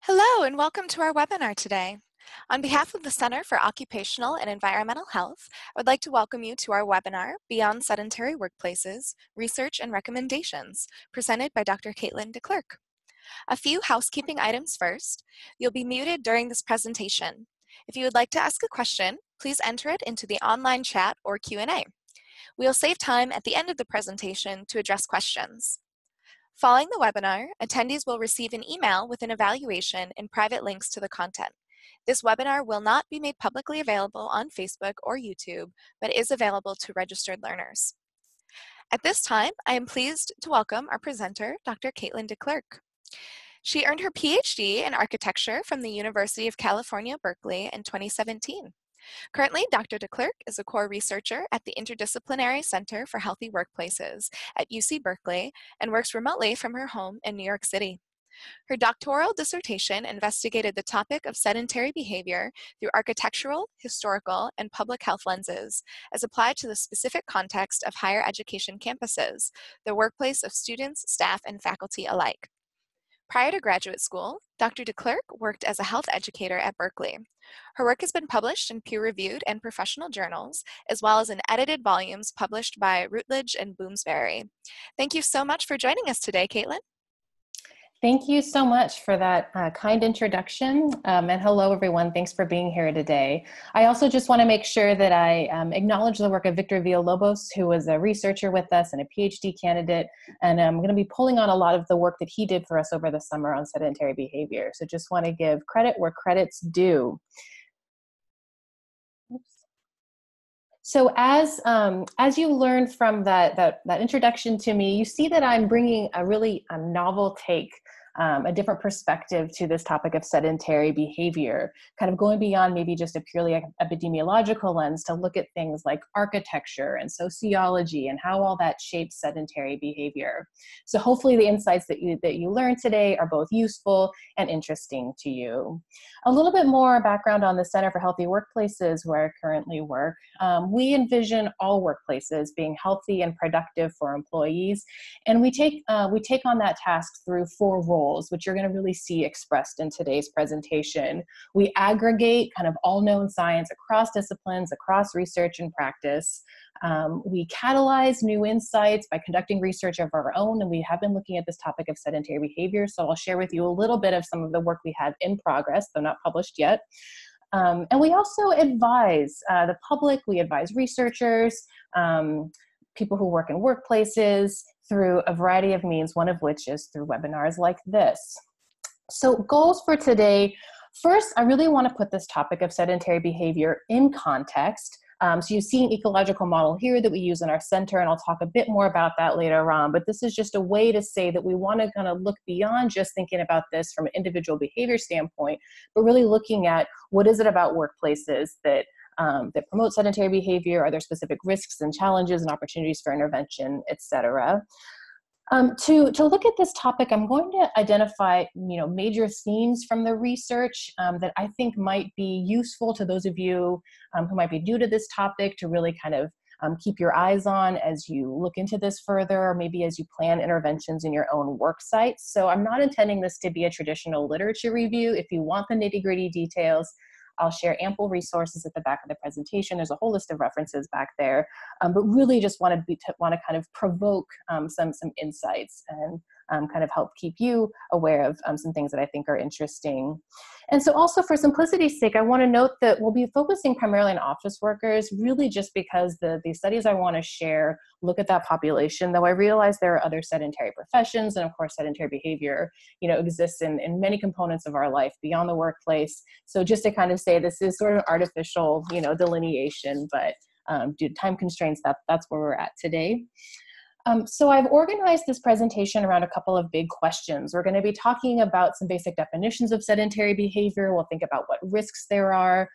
Hello and welcome to our webinar today. On behalf of the Center for Occupational and Environmental Health, I would like to welcome you to our webinar, Beyond Sedentary Workplaces, Research and Recommendations, presented by Dr. Caitlin DeClercq. A few housekeeping items first. You'll be muted during this presentation. If you would like to ask a question, please enter it into the online chat or Q&A. We'll save time at the end of the presentation to address questions. Following the webinar, attendees will receive an email with an evaluation and private links to the content. This webinar will not be made publicly available on Facebook or YouTube, but is available to registered learners. At this time, I am pleased to welcome our presenter, Dr. Caitlin DeClercq. She earned her PhD in architecture from the University of California, Berkeley in 2017. Currently, Dr. DeClercq is a core researcher at the Interdisciplinary Center for Healthy Workplaces at UC Berkeley and works remotely from her home in New York City. Her doctoral dissertation investigated the topic of sedentary behavior through architectural, historical, and public health lenses as applied to the specific context of higher education campuses, the workplace of students, staff, and faculty alike. Prior to graduate school, Dr. DeClercq worked as a health educator at Berkeley. Her work has been published in peer-reviewed and professional journals, as well as in edited volumes published by Routledge and Bloomsbury. Thank you so much for joining us today, Caitlin. Thank you so much for that kind introduction. And hello, everyone. Thanks for being here today. I also just want to make sure that I acknowledge the work of Victor Villalobos, who was a researcher with us and a PhD candidate. And I'm going to be pulling on a lot of the work that he did for us over the summer on sedentary behavior. So just want to give credit where credit's due. So as you learned from that introduction to me, you see that I'm bringing a really novel take, a different perspective to this topic of sedentary behavior, kind of going beyond maybe just a purely epidemiological lens to look at things like architecture and sociology and how all that shapes sedentary behavior. So hopefully the insights that you learned today are both useful and interesting to you. A little bit more background on the Center for Healthy Workplaces, where I currently work. We envision all workplaces being healthy and productive for employees, and we take on that task through 4 roles, which you're going to really see expressed in today's presentation. We aggregate kind of all known science across disciplines, across research and practice. We catalyze new insights by conducting research of our own, and we have been looking at this topic of sedentary behavior, so I'll share with you a little bit of some of the work we have in progress, though not published yet. And we also advise the public, we advise researchers, people who work in workplaces through a variety of means, one of which is through webinars like this. So goals for today. First, I really want to put this topic of sedentary behavior in context. So you see an ecological model here that we use in our center, and I'll talk a bit more about that later on, but this is just a way to say that we want to kind of look beyond just thinking about this from an individual behavior standpoint, but really looking at what is it about workplaces that promote sedentary behavior. Are there specific risks and challenges and opportunities for intervention, et cetera? To look at this topic, I'm going to identify major themes from the research that I think might be useful to those of you who might be new to this topic to really kind of keep your eyes on as you look into this further, or maybe as you plan interventions in your own work sites. So I'm not intending this to be a traditional literature review. If you want the nitty-gritty details, I'll share ample resources at the back of the presentation. There's a whole list of references back there, but really just want to kind of provoke some insights and kind of help keep you aware of some things that I think are interesting. And so also for simplicity's sake, I want to note that we'll be focusing primarily on office workers, really just because the studies I want to share look at that population, though I realize there are other sedentary professions, and of course sedentary behavior exists in many components of our life beyond the workplace. So just to kind of say this is sort of artificial delineation, but due to time constraints, that's where we're at today. So I've organized this presentation around a couple of big questions. We're going to be talking about some basic definitions of sedentary behavior. We'll think about what risks there are.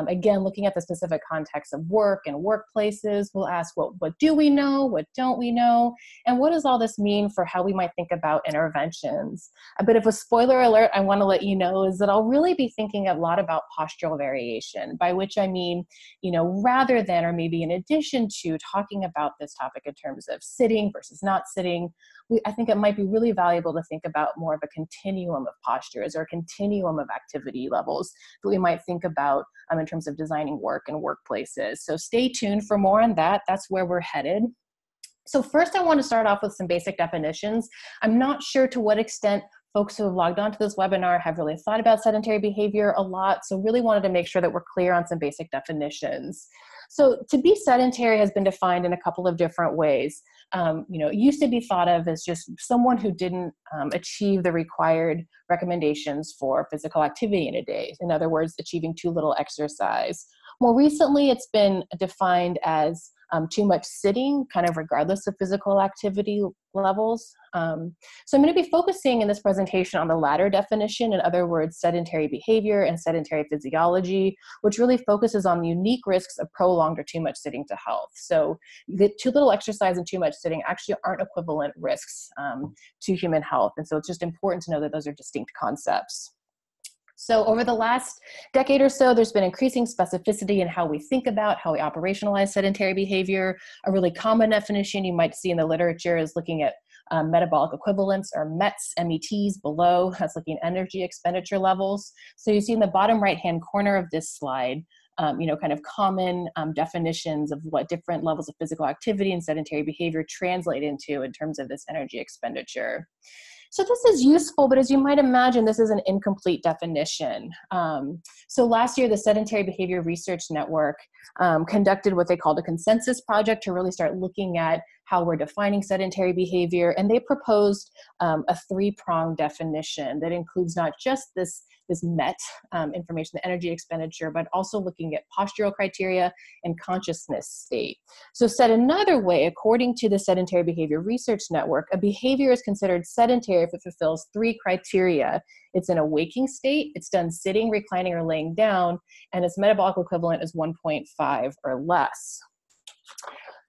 Again, looking at the specific context of work and workplaces, we'll ask what do we know, what don't we know, and what does all this mean for how we might think about interventions. A bit of a spoiler alert I want to let you know is that I'll really be thinking a lot about postural variation, by which I mean, rather than or maybe in addition to talking about this topic in terms of sitting sitting versus not sitting, I think it might be really valuable to think about more of a continuum of postures or a continuum of activity levels that we might think about in terms of designing work and workplaces. So stay tuned for more on that. That's where we're headed. So first, I want to start off with some basic definitions. I'm not sure to what extent folks who have logged onto this webinar have really thought about sedentary behavior a lot, so really wanted to make sure that we're clear on some basic definitions. So to be sedentary has been defined in a couple of different ways. It used to be thought of as just someone who didn't achieve the required recommendations for physical activity in a day. In other words, achieving too little exercise. More recently, it's been defined as too much sitting, kind of regardless of physical activity levels. So I'm going to be focusing in this presentation on the latter definition, in other words, sedentary behavior and sedentary physiology, which really focuses on the unique risks of prolonged or too much sitting to health. So the too little exercise and too much sitting actually aren't equivalent risks to human health. And so it's just important to know that those are distinct concepts. So over the last decade or so, there's been increasing specificity in how we think about, how we operationalize sedentary behavior. A really common definition you might see in the literature is looking at metabolic equivalents, or METs, METs below. That's looking at energy expenditure levels. So you see in the bottom right-hand corner of this slide, kind of common definitions of what different levels of physical activity and sedentary behavior translate into in terms of this energy expenditure. So this is useful, but as you might imagine, this is an incomplete definition. So last year, the Sedentary Behavior Research Network conducted what they called a consensus project to really start looking at how we're defining sedentary behavior. And they proposed a three-pronged definition that includes not just this MET information, the energy expenditure, but also looking at postural criteria and consciousness state. So said another way, according to the Sedentary Behavior Research Network, a behavior is considered sedentary if it fulfills three criteria. It's in a waking state, it's done sitting, reclining, or laying down, and its metabolic equivalent is 1.5 or less.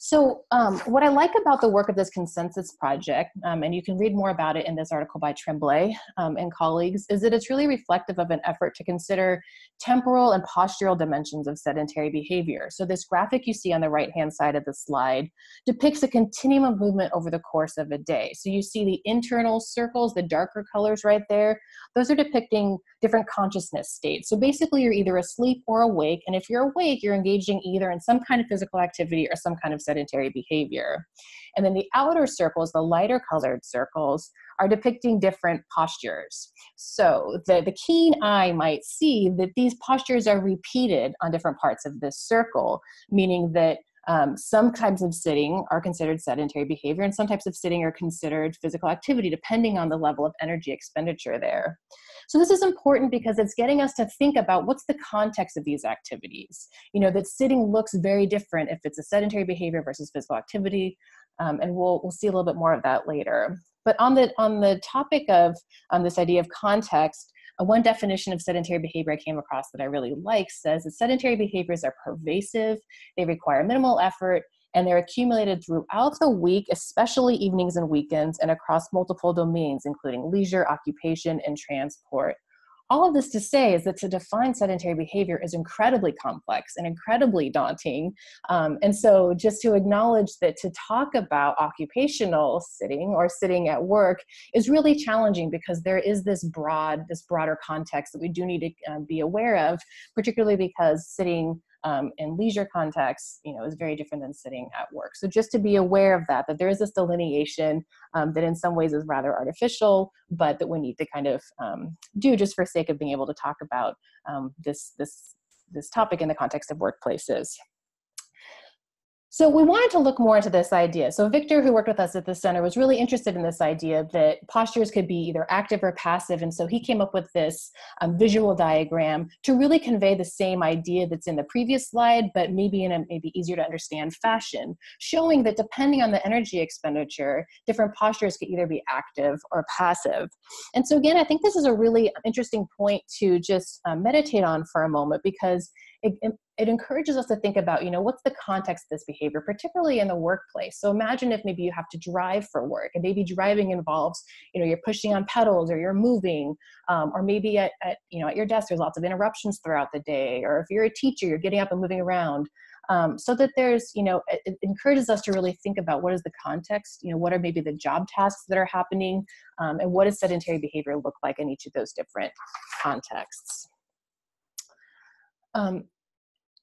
So what I like about the work of this consensus project, and you can read more about it in this article by Tremblay and colleagues, is that it's really reflective of an effort to consider temporal and postural dimensions of sedentary behavior. So this graphic you see on the right-hand side of the slide depicts a continuum of movement over the course of a day. So you see the internal circles, the darker colors right there, those are depicting different consciousness states. So basically you're either asleep or awake, and if you're awake, you're engaging either in some kind of physical activity or some kind of sedentary behavior. And then the outer circles, the lighter colored circles, are depicting different postures. So the keen eye might see that these postures are repeated on different parts of this circle, meaning that some types of sitting are considered sedentary behavior, and some types of sitting are considered physical activity, depending on the level of energy expenditure there. So this is important because it's getting us to think about what's the context of these activities. That sitting looks very different if it's a sedentary behavior versus physical activity, and we'll see a little bit more of that later. But on the topic of this idea of context, one definition of sedentary behavior I came across that I really like says that sedentary behaviors are pervasive, they require minimal effort, and they're accumulated throughout the week, especially evenings and weekends, and across multiple domains, including leisure, occupation, and transport. All of this to say is that to define sedentary behavior is incredibly complex and incredibly daunting. And so just to acknowledge that to talk about occupational sitting or sitting at work is really challenging because there is this broader context that we do need to be aware of, particularly because sitting in leisure contexts, is very different than sitting at work. So just to be aware of that there is this delineation that in some ways is rather artificial, but that we need to kind of do just for sake of being able to talk about this topic in the context of workplaces. So we wanted to look more into this idea. So Victor, who worked with us at the center, was really interested in this idea that postures could be either active or passive. And so he came up with this visual diagram to really convey the same idea that's in the previous slide, but maybe in a maybe easier to understand fashion, showing that depending on the energy expenditure, different postures could either be active or passive. And so again, I think this is a really interesting point to just meditate on for a moment, because it encourages us to think about, what's the context of this behavior, particularly in the workplace. So imagine if maybe you have to drive for work, and maybe driving involves, you're pushing on pedals or you're moving, or maybe at your desk, there's lots of interruptions throughout the day. Or if you're a teacher, you're getting up and moving around. so that there's, it encourages us to really think about what is the context, what are maybe the job tasks that are happening, and what does sedentary behavior look like in each of those different contexts.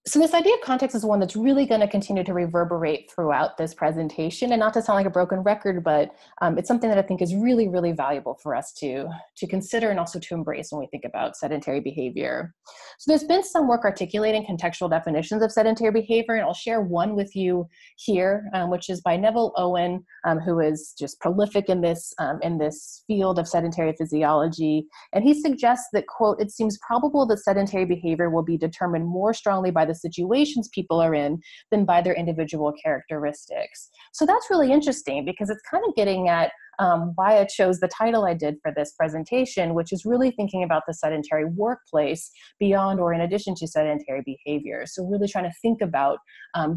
So this idea of context is one that's really going to continue to reverberate throughout this presentation, and not to sound like a broken record, but it's something that I think is really, really valuable for us to consider and also to embrace when we think about sedentary behavior. So there's been some work articulating contextual definitions of sedentary behavior, and I'll share one with you here, which is by Neville Owen, who is just prolific in this field of sedentary physiology. And he suggests that, quote, "It seems probable that sedentary behavior will be determined more strongly by the situations people are in than by their individual characteristics." So that's really interesting, because it's kind of getting at why I chose the title I did for this presentation, which is really thinking about the sedentary workplace beyond or in addition to sedentary behavior. So really trying to think about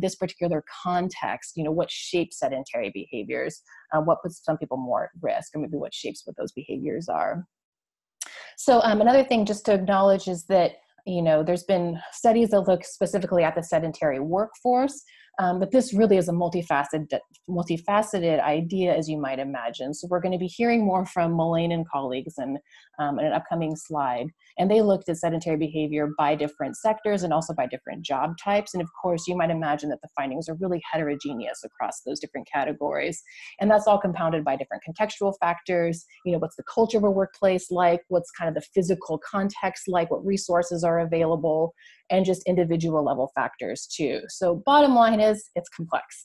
this particular context, what shapes sedentary behaviors, what puts some people more at risk, or maybe what shapes what those behaviors are. So another thing just to acknowledge is that there's been studies that look specifically at the sedentary workforce, but this really is a multifaceted idea, as you might imagine. So we're going to be hearing more from Mullane and colleagues in an upcoming slide. And they looked at sedentary behavior by different sectors and also by different job types. And of course, you might imagine that the findings are really heterogeneous across those different categories. And that's all compounded by different contextual factors. What's the culture of a workplace like? What's kind of the physical context like? What resources are available? And just individual level factors too. So bottom line is, it's complex.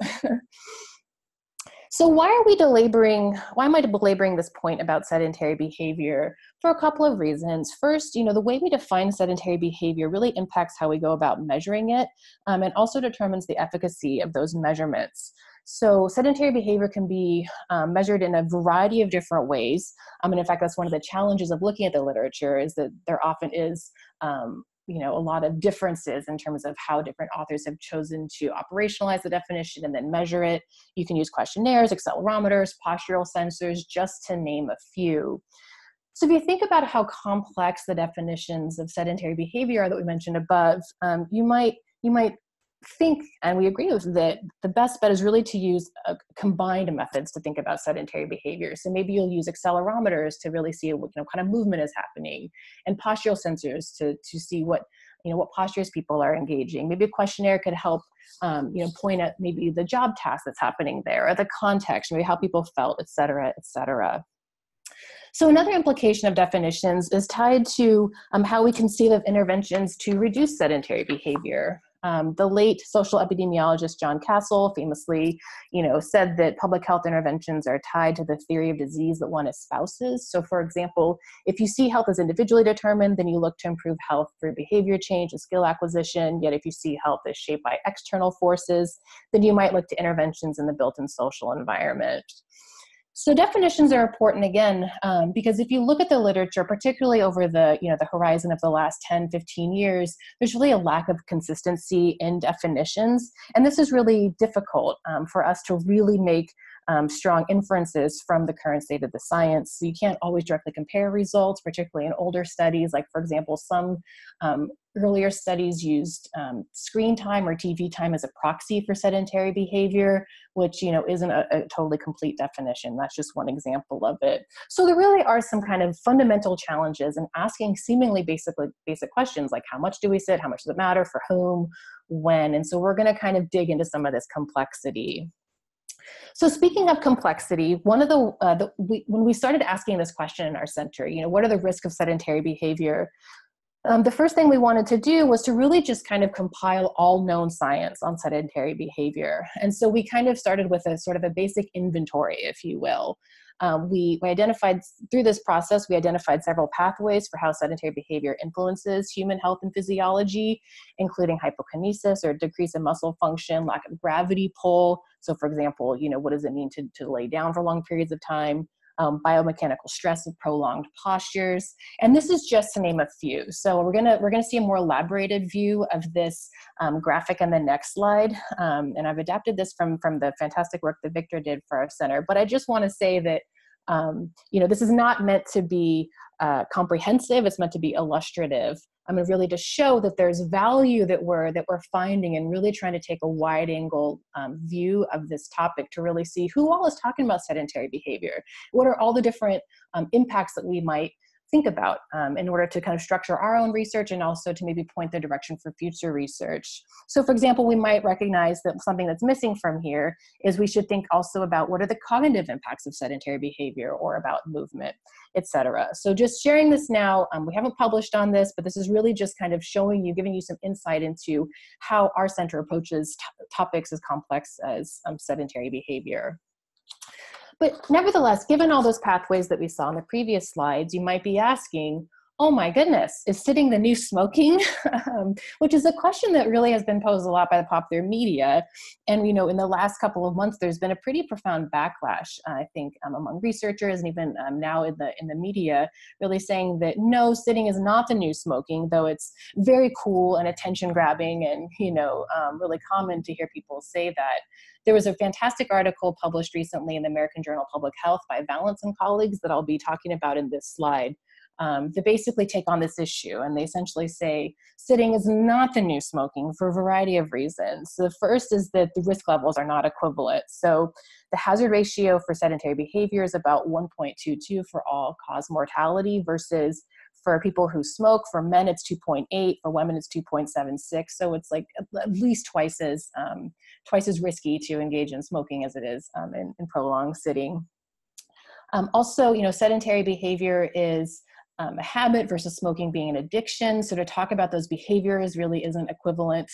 So why am I belaboring this point about sedentary behavior? For a couple of reasons. First, the way we define sedentary behavior really impacts how we go about measuring it, and also determines the efficacy of those measurements. So sedentary behavior can be measured in a variety of different ways. And in fact, that's one of the challenges of looking at the literature, is that there often is a lot of differences in terms of how different authors have chosen to operationalize the definition and then measure it. You can use questionnaires, accelerometers, postural sensors, just to name a few. So if you think about how complex the definitions of sedentary behavior are that we mentioned above, you might think, and we agree with that, the best bet is really to use combined methods to think about sedentary behavior. So maybe you'll use accelerometers to really see what kind of movement is happening, and postural sensors to see what postures people are engaging. Maybe a questionnaire could help point at maybe the job task that's happening there, or the context, maybe how people felt, et cetera, et cetera. So another implication of definitions is tied to how we conceive of interventions to reduce sedentary behavior. The late social epidemiologist John Castle famously, said that public health interventions are tied to the theory of disease that one espouses. So for example, if you see health as individually determined, then you look to improve health through behavior change and skill acquisition. Yet if you see health as shaped by external forces, then you might look to interventions in the built-in social environment. So definitions are important again, because if you look at the literature, particularly over the horizon of the last 10, 15 years, there's really a lack of consistency in definitions. And this is really difficult for us to really make strong inferences from the current state of the science. So you can't always directly compare results, particularly in older studies. Like, for example, some earlier studies used screen time or TV time as a proxy for sedentary behavior, which isn't a totally complete definition. That's just one example of it. So there really are some kind of fundamental challenges in asking seemingly basic questions like, how much do we sit? How much does it matter? For whom? When? And so we're going to kind of dig into some of this complexity. So speaking of complexity, one of when we started asking this question in our center, what are the risks of sedentary behavior? The first thing we wanted to do was to really just kind of compile all known science on sedentary behavior. And so we kind of started with a sort of a basic inventory, if you will. We identified, through this process, we identified several pathways for how sedentary behavior influences human health and physiology, including hypokinesis or decrease in muscle function, lack of gravity pull. So for example, what does it mean to lay down for long periods of time? Biomechanical stress of prolonged postures. And this is just to name a few. So we're gonna see a more elaborated view of this graphic in the next slide. And I've adapted this from the fantastic work that Victor did for our center. But I just want to say that this is not meant to be comprehensive. It's meant to be illustrative. I'm mean, really to show that there's value that we're finding, and really trying to take a wide angle view of this topic to really see who all is talking about sedentary behavior. What are all the different impacts that we might think about in order to kind of structure our own research, and also to maybe point the direction for future research. So for example, we might recognize that something that's missing from here is we should think also about what are the cognitive impacts of sedentary behavior, or about movement, etc. So just sharing this now, we haven't published on this, but this is really just kind of showing you, giving you some insight into how our center approaches topics as complex as sedentary behavior. But nevertheless, given all those pathways that we saw in the previous slides, you might be asking, oh my goodness, is sitting the new smoking? Which is a question that really has been posed a lot by the popular media. And, in the last couple of months, there's been a pretty profound backlash, I think, among researchers, and even now in the media, really saying that no, sitting is not the new smoking, though it's very cool and attention grabbing, and, really common to hear people say that. There was a fantastic article published recently in the American Journal of Public Health by Valance and colleagues that I'll be talking about in this slide. That basically take on this issue, and they essentially say sitting is not the new smoking for a variety of reasons. So the first is that the risk levels are not equivalent. So the hazard ratio for sedentary behavior is about 1.22 for all-cause mortality, versus for people who smoke, for men it's 2.8, for women it's 2.76. So it's like at least twice as risky to engage in smoking as it is in prolonged sitting. Also, sedentary behavior is a habit versus smoking being an addiction. So to talk about those behaviors really isn't equivalent.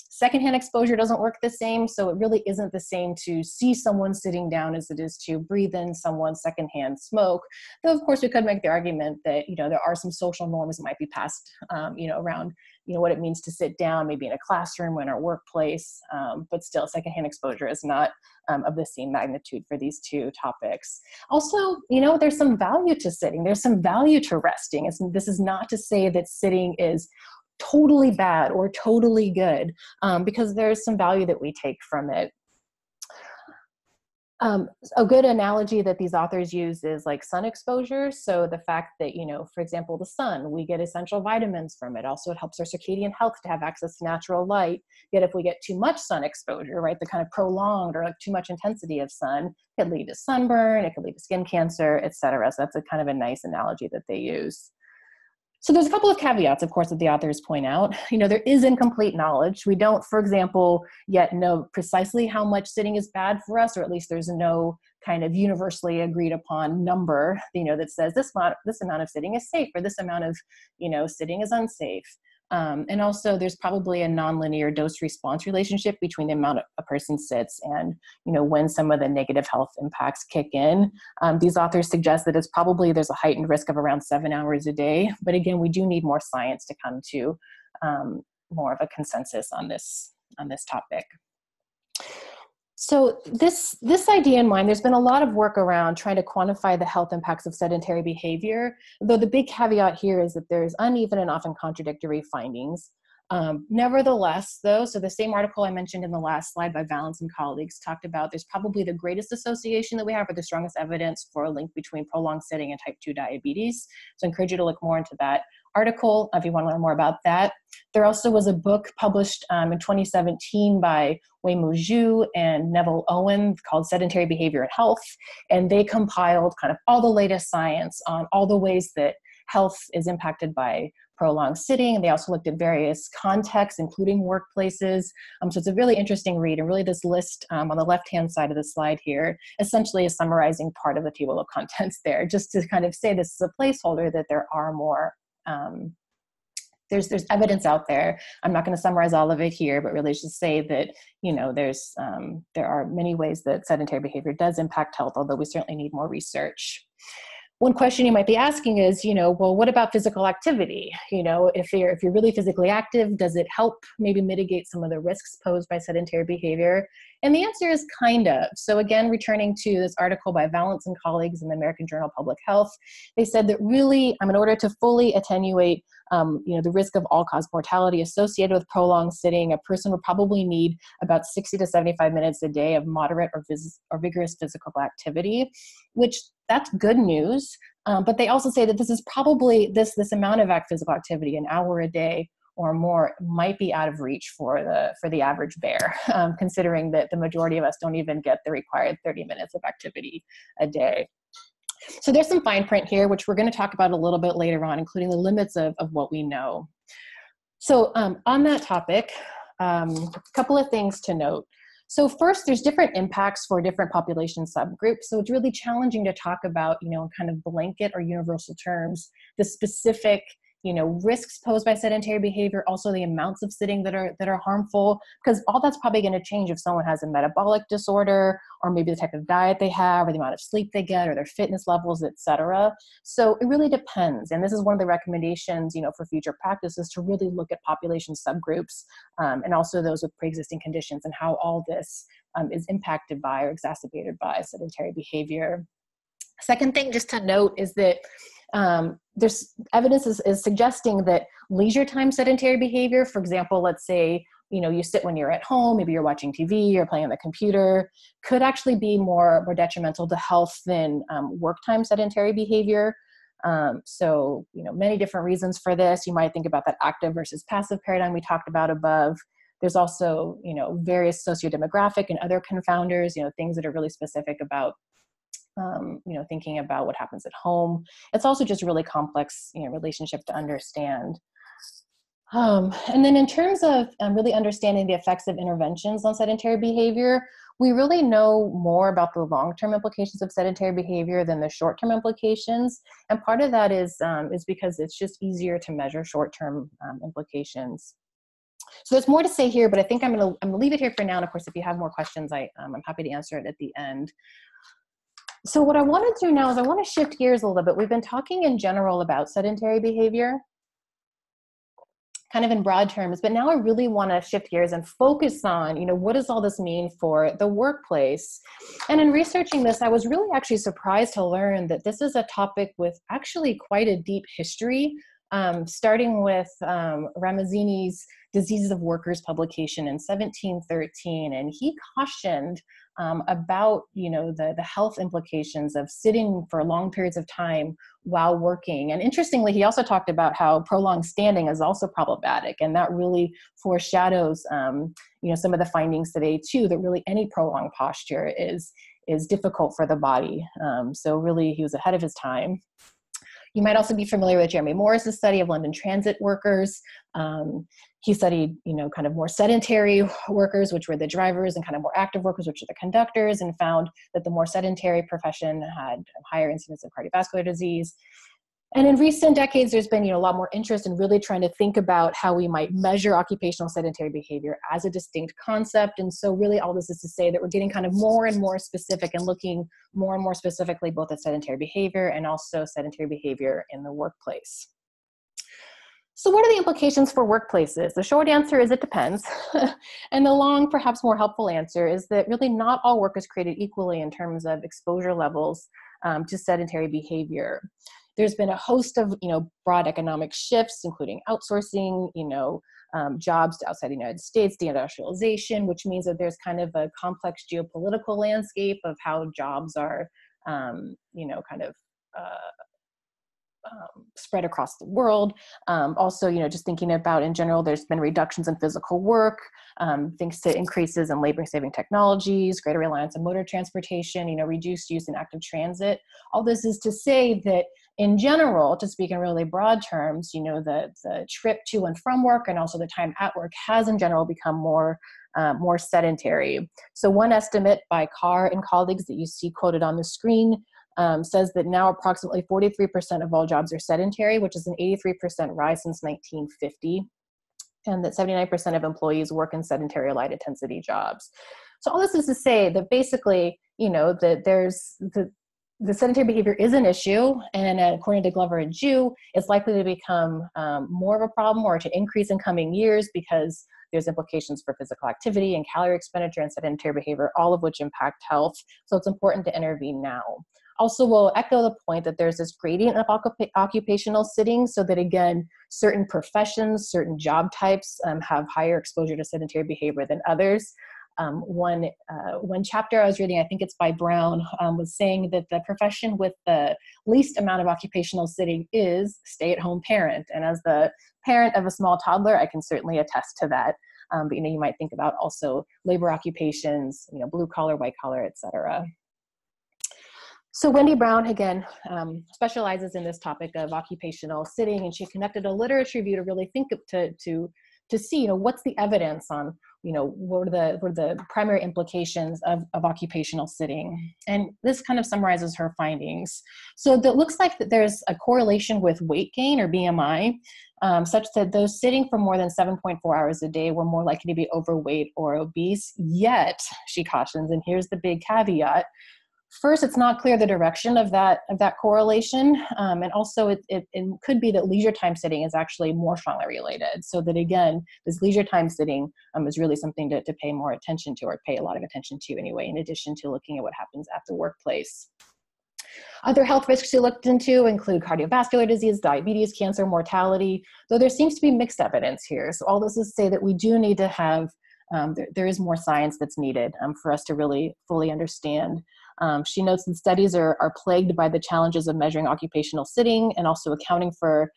Secondhand exposure doesn't work the same. So it really isn't the same to see someone sitting down as it is to breathe in someone's secondhand smoke. Though, of course, we could make the argument that, there are some social norms that might be passed, around, what it means to sit down, maybe in a classroom or in our workplace. But still, secondhand exposure is not of the same magnitude for these two topics. Also, there's some value to sitting. There's some value to resting. This is not to say that sitting is totally bad or totally good, because there's some value that we take from it. A good analogy that these authors use is like sun exposure. So the fact that, for example, the sun, we get essential vitamins from it. Also, it helps our circadian health to have access to natural light. Yet if we get too much sun exposure, right, the kind of prolonged or like too much intensity of sun, it could lead to sunburn, it could lead to skin cancer, etc. So that's a kind of a nice analogy that they use. So there's a couple of caveats, of course, that the authors point out. There is incomplete knowledge. We don't, for example, yet know precisely how much sitting is bad for us, or at least there's no kind of universally agreed upon number, that says this amount of sitting is safe, or this amount of, sitting is unsafe. And also there's probably a nonlinear dose-response relationship between the amount a person sits and, when some of the negative health impacts kick in. These authors suggest that there's a heightened risk of around 7 hours a day. But again, we do need more science to come to more of a consensus on this topic. So this idea in mind, there's been a lot of work around trying to quantify the health impacts of sedentary behavior, though the big caveat here is that there's uneven and often contradictory findings. Nevertheless, though, so the same article I mentioned in the last slide by Valance and colleagues talked about there's probably the greatest association that we have, or the strongest evidence for a link between prolonged sitting and type 2 diabetes. So I encourage you to look more into that article if you want to learn more about that. There also was a book published in 2017 by Wei-Mu Zhu and Neville Owen called Sedentary Behavior and Health, and they compiled kind of all the latest science on all the ways that health is impacted by prolonged sitting. And they also looked at various contexts, including workplaces. So it's a really interesting read. And really this list on the left-hand side of the slide here essentially is summarizing part of the table of contents there, just to kind of say this is a placeholder that there are more there's evidence out there. I'm not going to summarize all of it here, but really just say that, there are many ways that sedentary behavior does impact health, although we certainly need more research. One question you might be asking is, well, what about physical activity? If you're really physically active, does it help maybe mitigate some of the risks posed by sedentary behavior? And the answer is kind of. So again, returning to this article by Valance and colleagues in the American Journal of Public Health, they said that really, in order to fully attenuate the risk of all-cause mortality associated with prolonged sitting, a person would probably need about 60 to 75 minutes a day of moderate or vigorous physical activity, which that's good news. But they also say that this is probably this amount of physical activity, an hour a day or more, might be out of reach for the average bear, considering that the majority of us don't even get the required 30 minutes of activity a day. So there's some fine print here, which we're going to talk about a little bit later on, including the limits of what we know. So on that topic, a couple of things to note. So first, there's different impacts for different population subgroups. So it's really challenging to talk about, in kind of blanket or universal terms, the specific, risks posed by sedentary behavior, also the amounts of sitting that are harmful, because all that's probably going to change if someone has a metabolic disorder, or maybe the type of diet they have, or the amount of sleep they get, or their fitness levels, etc. So it really depends. And this is one of the recommendations, for future practices, to really look at population subgroups, and also those with pre-existing conditions, and how all this is impacted by or exacerbated by sedentary behavior. Second thing just to note is that there's evidence is suggesting that leisure time sedentary behavior, for example, let's say, you sit when you're at home, maybe you're watching TV, you're playing on the computer, could actually be more detrimental to health than work time sedentary behavior. So, many different reasons for this. You might think about that active versus passive paradigm we talked about above. There's also, various sociodemographic and other confounders, things that are really specific about thinking about what happens at home. It's also just really complex, relationship to understand. And then in terms of really understanding the effects of interventions on sedentary behavior, we really know more about the long-term implications of sedentary behavior than the short-term implications. And part of that is because it's just easier to measure short-term implications. So there's more to say here, but I think I'm gonna leave it here for now. And of course, if you have more questions, I'm happy to answer it at the end. So what I want to do now is I want to shift gears a little bit. We've been talking in general about sedentary behavior, kind of in broad terms, but now I really want to shift gears and focus on, what does all this mean for the workplace? And in researching this, I was really actually surprised to learn that this is a topic with actually quite a deep history, starting with Ramazzini's Diseases of Workers publication in 1713. And he cautioned about, the health implications of sitting for long periods of time while working. And interestingly, he also talked about how prolonged standing is also problematic. And that really foreshadows, some of the findings today too, that really any prolonged posture is difficult for the body. So really, he was ahead of his time. You might also be familiar with Jeremy Morris's study of London transit workers. He studied, kind of more sedentary workers, which were the drivers, and kind of more active workers, which are the conductors, and found that the more sedentary profession had higher incidence of cardiovascular disease. And in recent decades, there's been, a lot more interest in really trying to think about how we might measure occupational sedentary behavior as a distinct concept. And so really all this is to say that we're getting kind of more and more specific and looking more and more specifically both at sedentary behavior and also sedentary behavior in the workplace. So what are the implications for workplaces? The short answer is it depends. And the long, perhaps more helpful answer is that really not all work is created equally in terms of exposure levels to sedentary behavior. There's been a host of, broad economic shifts, including outsourcing, jobs to outside the United States, deindustrialization, which means that there's kind of a complex geopolitical landscape of how jobs are, spread across the world. Also, just thinking about in general, there's been reductions in physical work, thanks to increases in labor-saving technologies, greater reliance on motor transportation, reduced use in active transit. All this is to say that in general, to speak in really broad terms, the trip to and from work and also the time at work has in general become more sedentary. So one estimate by Carr and colleagues that you see quoted on the screen says that now approximately 43% of all jobs are sedentary, which is an 83% rise since 1950, and that 79% of employees work in sedentary or light intensity jobs. So all this is to say that basically, that there's the sedentary behavior is an issue, and according to Glover and Jew, it's likely to become more of a problem or to increase in coming years because there's implications for physical activity and calorie expenditure and sedentary behavior, all of which impact health. So it's important to intervene now. Also, we'll echo the point that there's this gradient of occupational sitting, so that again, certain professions, certain job types have higher exposure to sedentary behavior than others. One chapter I was reading, I think it's by Brown, was saying that the profession with the least amount of occupational sitting is stay-at-home parent. And as the parent of a small toddler, I can certainly attest to that. But you might think about also labor occupations, blue collar, white collar, et cetera. So Wendy Brown, again, specializes in this topic of occupational sitting, and she conducted a literature review to really think to see, what's the evidence on, what are the primary implications of occupational sitting. And this kind of summarizes her findings. So it looks like that there's a correlation with weight gain, or BMI, such that those sitting for more than 7.4 hours a day were more likely to be overweight or obese. Yet, she cautions, and here's the big caveat, first, it's not clear the direction of that correlation, and also it could be that leisure time sitting is actually more strongly related. So that again, this leisure time sitting is really something to pay more attention to, or pay a lot of attention to anyway, in addition to looking at what happens at the workplace. Other health risks she looked into include cardiovascular disease, diabetes, cancer, mortality, though there seems to be mixed evidence here. So all this is to say that we do need to have, there is more science that's needed for us to really fully understand. She notes that studies are plagued by the challenges of measuring occupational sitting and also accounting for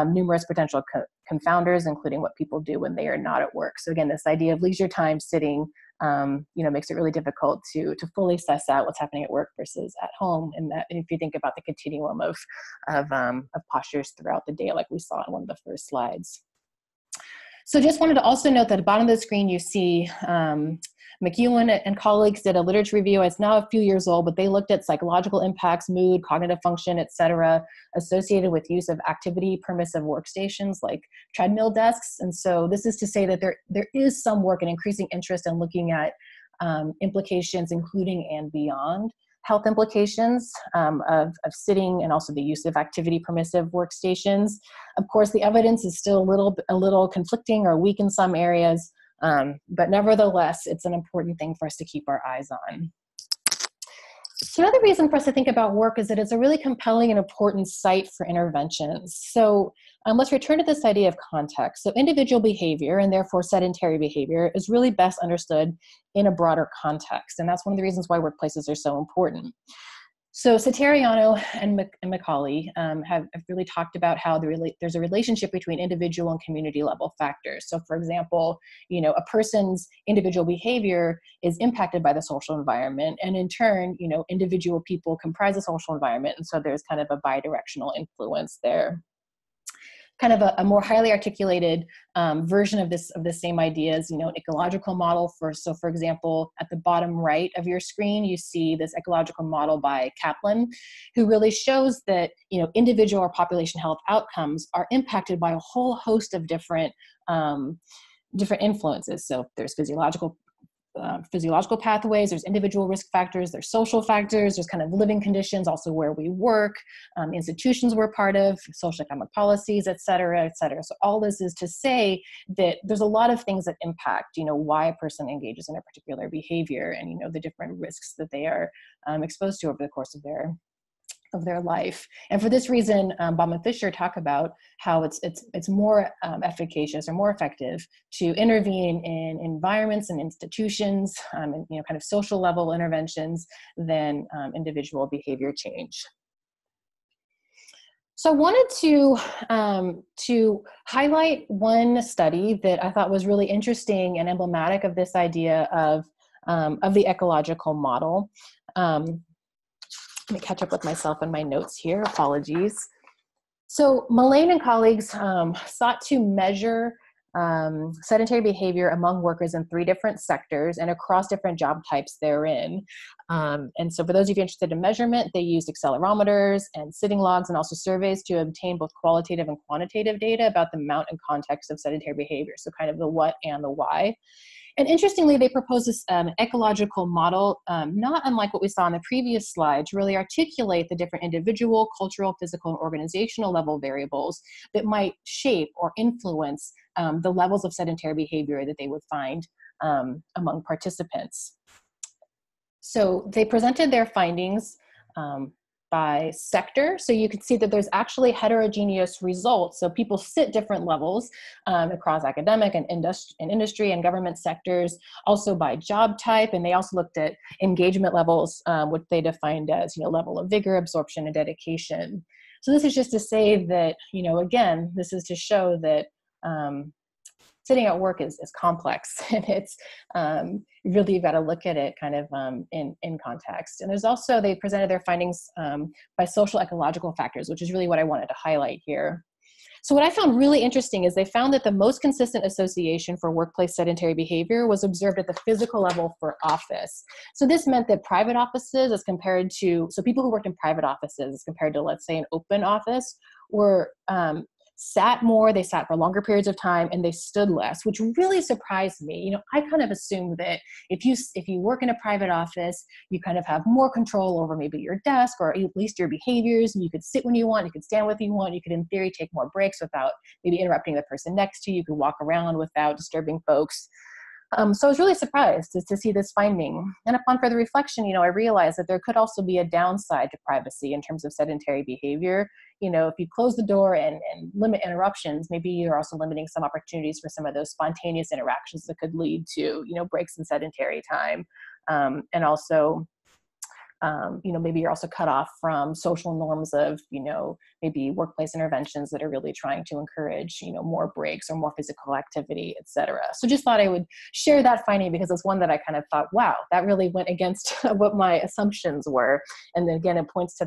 numerous potential confounders, including what people do when they are not at work. So again, this idea of leisure time sitting, makes it really difficult to fully suss out what's happening at work versus at home. And that, if you think about the continuum of postures throughout the day, like we saw in one of the first slides. So just wanted to also note that at the bottom of the screen, you see McEwen and colleagues did a literature review. It's now a few years old, but they looked at psychological impacts, mood, cognitive function, et cetera, associated with use of activity permissive workstations like treadmill desks. And so this is to say that there is some work and increasing interest in looking at implications, including and beyond health implications of sitting, and also the use of activity permissive workstations. Of course, the evidence is still a little conflicting or weak in some areas, but nevertheless, it's an important thing for us to keep our eyes on. So another reason for us to think about work is that it's a really compelling and important site for interventions. So let's return to this idea of context. So individual behavior, and therefore sedentary behavior, is really best understood in a broader context. And that's one of the reasons why workplaces are so important. So Satariano and Macaulay have really talked about how there's a relationship between individual and community level factors. So for example, a person's individual behavior is impacted by the social environment, and in turn, individual people comprise a social environment. And so there's kind of a bidirectional influence there. Kind of a more highly articulated version of the same ideas, an ecological model. For example, at the bottom right of your screen, you see this ecological model by Kaplan, who really shows that individual or population health outcomes are impacted by a whole host of different influences. So there's physiological pathways, there's individual risk factors, there's social factors, there's kind of living conditions, also where we work, institutions we're part of, social economic policies, et cetera, et cetera. So all this is to say that there's a lot of things that impact, why a person engages in a particular behavior, and, the different risks that they are exposed to over the course of their life. And for this reason, Baum and Fisher talk about how it's more efficacious or more effective to intervene in environments and institutions, and kind of social level interventions than individual behavior change. So I wanted to highlight one study that I thought was really interesting and emblematic of this idea of the ecological model. Let me catch up with myself and my notes here. Apologies. So Mullane and colleagues sought to measure sedentary behavior among workers in 3 different sectors and across different job types therein. And so for those of you interested in measurement, they used accelerometers and sitting logs and also surveys to obtain both qualitative and quantitative data about the amount and context of sedentary behavior. So kind of the what and the why. And interestingly, they propose this ecological model, not unlike what we saw in the previous slide, to really articulate the different individual, cultural, physical, and organizational level variables that might shape or influence the levels of sedentary behavior that they would find among participants. So they presented their findings by sector. So you can see that there's actually heterogeneous results. So people sit different levels across academic and industry and government sectors, also by job type. And they also looked at engagement levels, which they defined as, level of vigor, absorption, and dedication. So this is just to say that, again, this is to show that sitting at work is complex, and it's really, you've got to look at it kind of in context. And there's also, they presented their findings by social ecological factors, which is really what I wanted to highlight here. So what I found really interesting is they found that the most consistent association for workplace sedentary behavior was observed at the physical level for office. So this meant that private offices as compared to, so people who worked in private offices as compared to, let's say, an open office, were sat more, they sat for longer periods of time, and they stood less, which really surprised me. I kind of assumed that if you work in a private office, you kind of have more control over maybe your desk or at least your behaviors, and you could sit when you want, you could stand when you want, you could in theory take more breaks without maybe interrupting the person next to you, you could walk around without disturbing folks. So I was really surprised to see this finding. And upon further reflection, I realized that there could also be a downside to privacy in terms of sedentary behavior. If you close the door and limit interruptions, maybe you're also limiting some opportunities for some of those spontaneous interactions that could lead to, breaks in sedentary time. And also, maybe you're also cut off from social norms of, maybe workplace interventions that are really trying to encourage, more breaks or more physical activity, et cetera. So just thought I would share that finding because it's one that I kind of thought, wow, that really went against what my assumptions were. And then again, it points to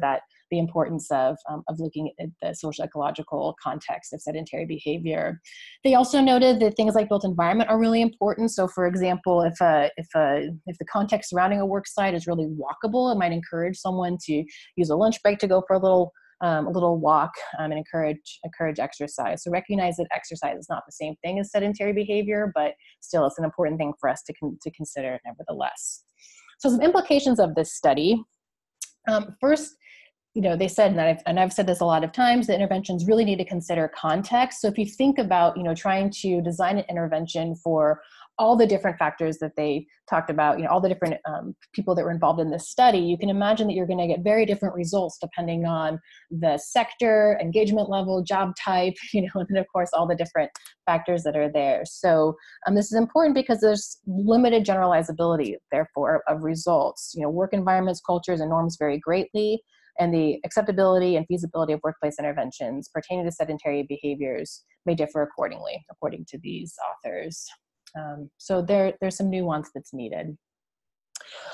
the importance of looking at the social ecological context of sedentary behavior. They also noted that things like built environment are really important. So for example, if the context surrounding a work site is really walkable, it might encourage someone to use a lunch break to go for a little walk and encourage exercise. So recognize that exercise is not the same thing as sedentary behavior, but still it's an important thing for us to consider nevertheless. So some implications of this study. First, they said, and I've said this a lot of times, that interventions really need to consider context. So if you think about, trying to design an intervention for all the different factors that they talked about, all the different people that were involved in this study, you can imagine that you're going to get very different results depending on the sector, engagement level, job type, and then of course all the different factors that are there. So this is important because there's limited generalizability, therefore, of results. Work environments, cultures, and norms vary greatly, and the acceptability and feasibility of workplace interventions pertaining to sedentary behaviors may differ accordingly, according to these authors. So there's some nuance that's needed.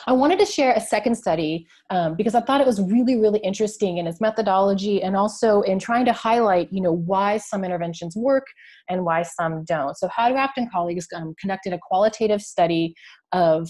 I wanted to share a second study because I thought it was really, really interesting in its methodology and also in trying to highlight, why some interventions work and why some don't. So Hadraft and colleagues conducted a qualitative study of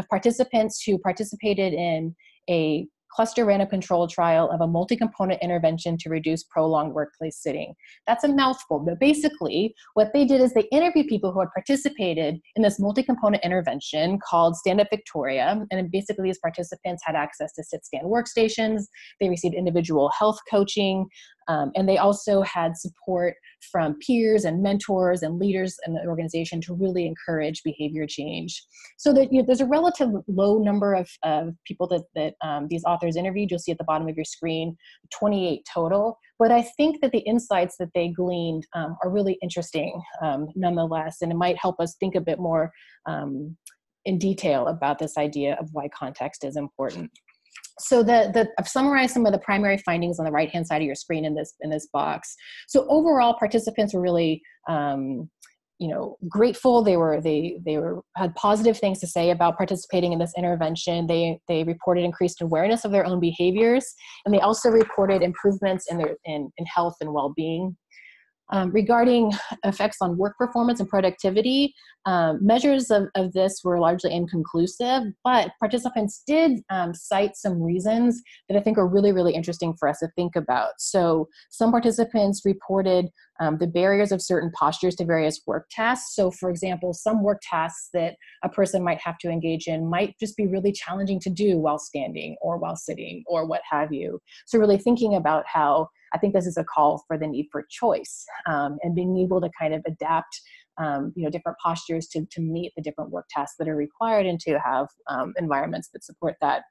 participants who participated in a cluster random control trial of a multi-component intervention to reduce prolonged workplace sitting. That's a mouthful, but basically what they did is they interviewed people who had participated in this multi-component intervention called Stand Up Victoria. And basically these participants had access to sit-stand workstations. They received individual health coaching, and they also had support from peers and mentors and leaders in the organization to really encourage behavior change. So that there's a relative low number of people that these authors interviewed. You'll see at the bottom of your screen, 28 total. But I think that the insights that they gleaned are really interesting nonetheless, and it might help us think a bit more in detail about this idea of why context is important. So I've summarized some of the primary findings on the right-hand side of your screen in this box. So overall, participants were really, grateful. They had positive things to say about participating in this intervention. They reported increased awareness of their own behaviors, and they also reported improvements in health and well-being. Regarding effects on work performance and productivity, measures of this were largely inconclusive, but participants did cite some reasons that I think are really, really interesting for us to think about. So some participants reported the barriers of certain postures to various work tasks. So for example, some work tasks that a person might have to engage in might just be really challenging to do while standing or while sitting or what have you. So really thinking about how, I think this is a call for the need for choice and being able to kind of adapt different postures to meet the different work tasks that are required and to have environments that support that.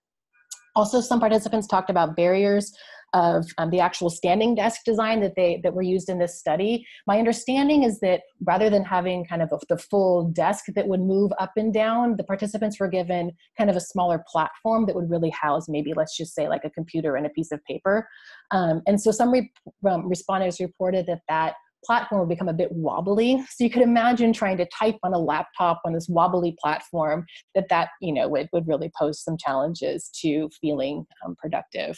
Also, some participants talked about barriers of the actual standing desk design that were used in this study. My understanding is that rather than having kind of the full desk that would move up and down, the participants were given kind of a smaller platform that would really house maybe, let's just say, like a computer and a piece of paper. And so some respondents reported that platform would become a bit wobbly. So you could imagine trying to type on a laptop on this wobbly platform that would really pose some challenges to feeling productive.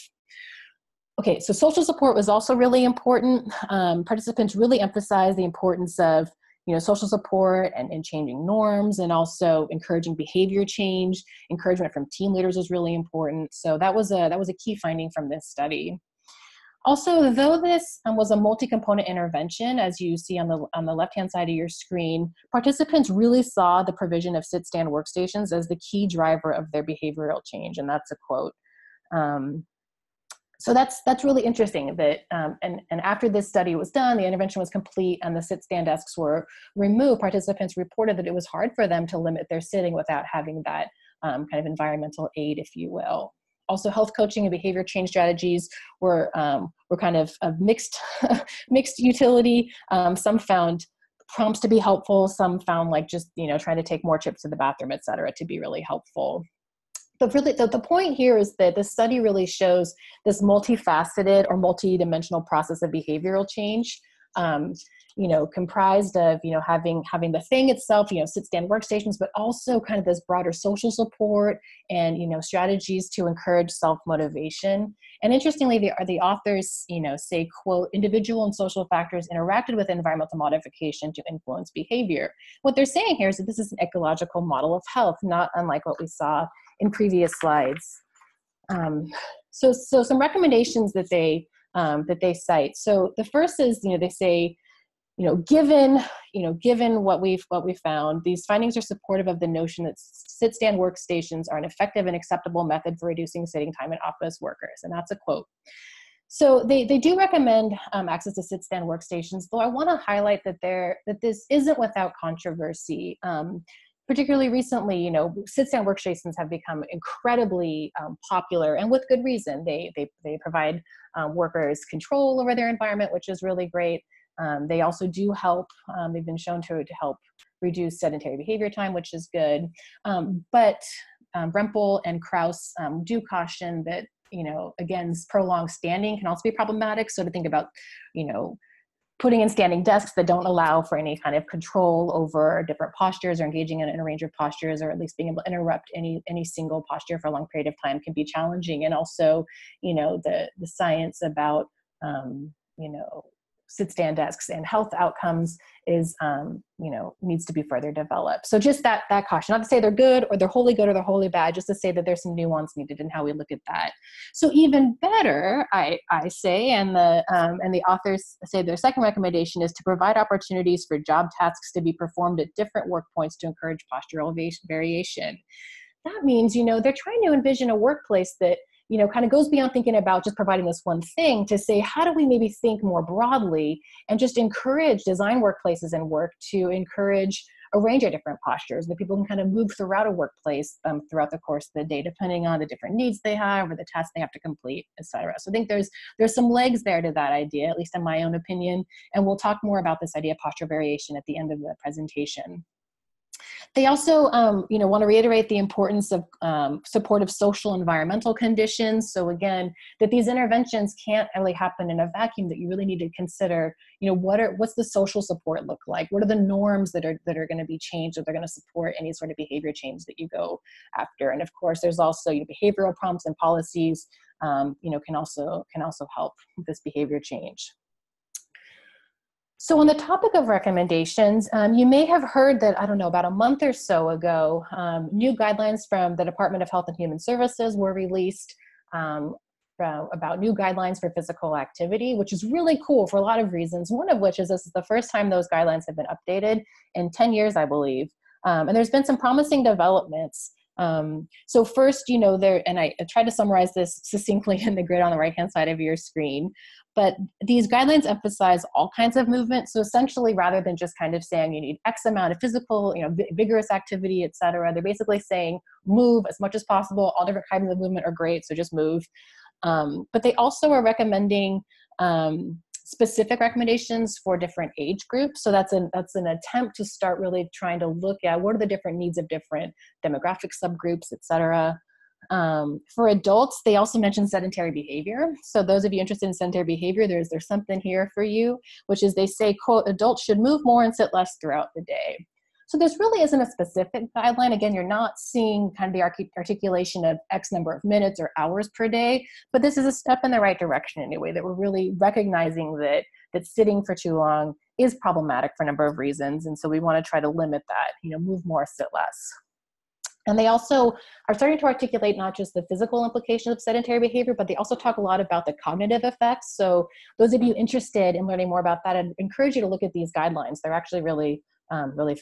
Okay, so social support was also really important. Participants really emphasized the importance of social support and changing norms, and also encouraging behavior change. Encouragement from team leaders was really important. So that was a key finding from this study. Also, though this was a multi-component intervention, as you see on the left-hand side of your screen, participants really saw the provision of sit-stand workstations as the key driver of their behavioral change, and that's a quote. So that's really interesting that, and after this study was done, the intervention was complete and the sit-stand desks were removed, participants reported that it was hard for them to limit their sitting without having that kind of environmental aid, if you will. Also, health coaching and behavior change strategies were kind of mixed utility. Some found prompts to be helpful. Some found like just trying to take more trips to the bathroom, et cetera, to be really helpful. But really, the point here is that the study really shows this multifaceted or multidimensional process of behavioral change. Comprised of, having the thing itself, sit-stand workstations, but also kind of this broader social support and, strategies to encourage self-motivation. And interestingly, the authors, say, quote, individual and social factors interacted with environmental modification to influence behavior. What they're saying here is that this is an ecological model of health, not unlike what we saw in previous slides. So some recommendations that they cite. So the first is, they say, given what we found, these findings are supportive of the notion that sit-stand workstations are an effective and acceptable method for reducing sitting time in office workers, and that's a quote. So they do recommend access to sit-stand workstations, though I want to highlight that this isn't without controversy. Particularly recently, sit-stand workstations have become incredibly popular, and with good reason. They provide workers control over their environment, which is really great. They also do help. They've been shown to help reduce sedentary behavior time, which is good. But Brempel and Krauss do caution that, again, prolonged standing can also be problematic. So to think about, putting in standing desks that don't allow for any kind of control over different postures or engaging in a range of postures, or at least being able to interrupt any single posture for a long period of time can be challenging. And also, the science about, sit-stand desks and health outcomes is, needs to be further developed. So just that caution, not to say they're good or they're wholly good or they're wholly bad, just to say that there's some nuance needed in how we look at that. So even better, I say, and the authors say their second recommendation is to provide opportunities for job tasks to be performed at different work points to encourage postural variation. That means, they're trying to envision a workplace that kind of goes beyond thinking about just providing this one thing to say, how do we maybe think more broadly and just encourage design workplaces and work to encourage a range of different postures that people can kind of move throughout a workplace throughout the course of the day, depending on the different needs they have or the tasks they have to complete, et cetera. So I think there's some legs there to that idea, at least in my own opinion. And we'll talk more about this idea of postural variation at the end of the presentation. They also, want to reiterate the importance of supportive social environmental conditions. So again, that these interventions can't really happen in a vacuum, that you really need to consider, what's the social support look like? What are the norms that are going to be changed, or they're going to support any sort of behavior change that you go after? And of course, there's also behavioral prompts and policies, can also help with this behavior change. So on the topic of recommendations, you may have heard that, about a month or so ago, new guidelines from the Department of Health and Human Services were released about new guidelines for physical activity, which is really cool for a lot of reasons. One of which is this is the first time those guidelines have been updated in 10 years, I believe. And there's been some promising developments. So first, there, and I tried to summarize this succinctly in the grid on the right-hand side of your screen, but these guidelines emphasize all kinds of movement. So essentially, rather than just kind of saying you need X amount of physical, vigorous activity, et cetera, they're basically saying move as much as possible. All different kinds of movement are great, so just move. But they also are recommending specific recommendations for different age groups. So that's an attempt to start really trying to look at what are the different needs of different demographic subgroups, et cetera. For adults, they also mention sedentary behavior. So those of you interested in sedentary behavior, there's something here for you, which is they say, quote, adults should move more and sit less throughout the day. So this really isn't a specific guideline. Again, you're not seeing kind of the articulation of X number of minutes or hours per day, but this is a step in the right direction anyway, that we're really recognizing that sitting for too long is problematic for a number of reasons. And so we want to try to limit that, move more, sit less. And they also are starting to articulate not just the physical implications of sedentary behavior, but they also talk a lot about the cognitive effects. So those of you interested in learning more about that, I'd encourage you to look at these guidelines. They're actually really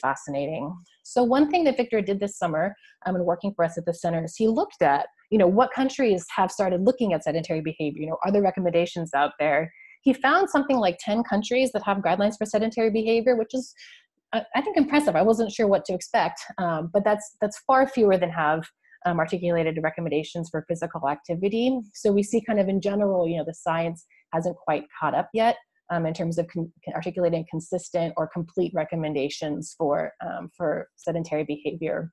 fascinating. So one thing that Victor did this summer, and working for us at the center, is he looked at, what countries have started looking at sedentary behavior, are there recommendations out there? He found something like 10 countries that have guidelines for sedentary behavior, which is, I think, impressive. I wasn't sure what to expect, but that's far fewer than have articulated recommendations for physical activity. So we see kind of in general, the science hasn't quite caught up yet in terms of articulating consistent or complete recommendations for sedentary behavior.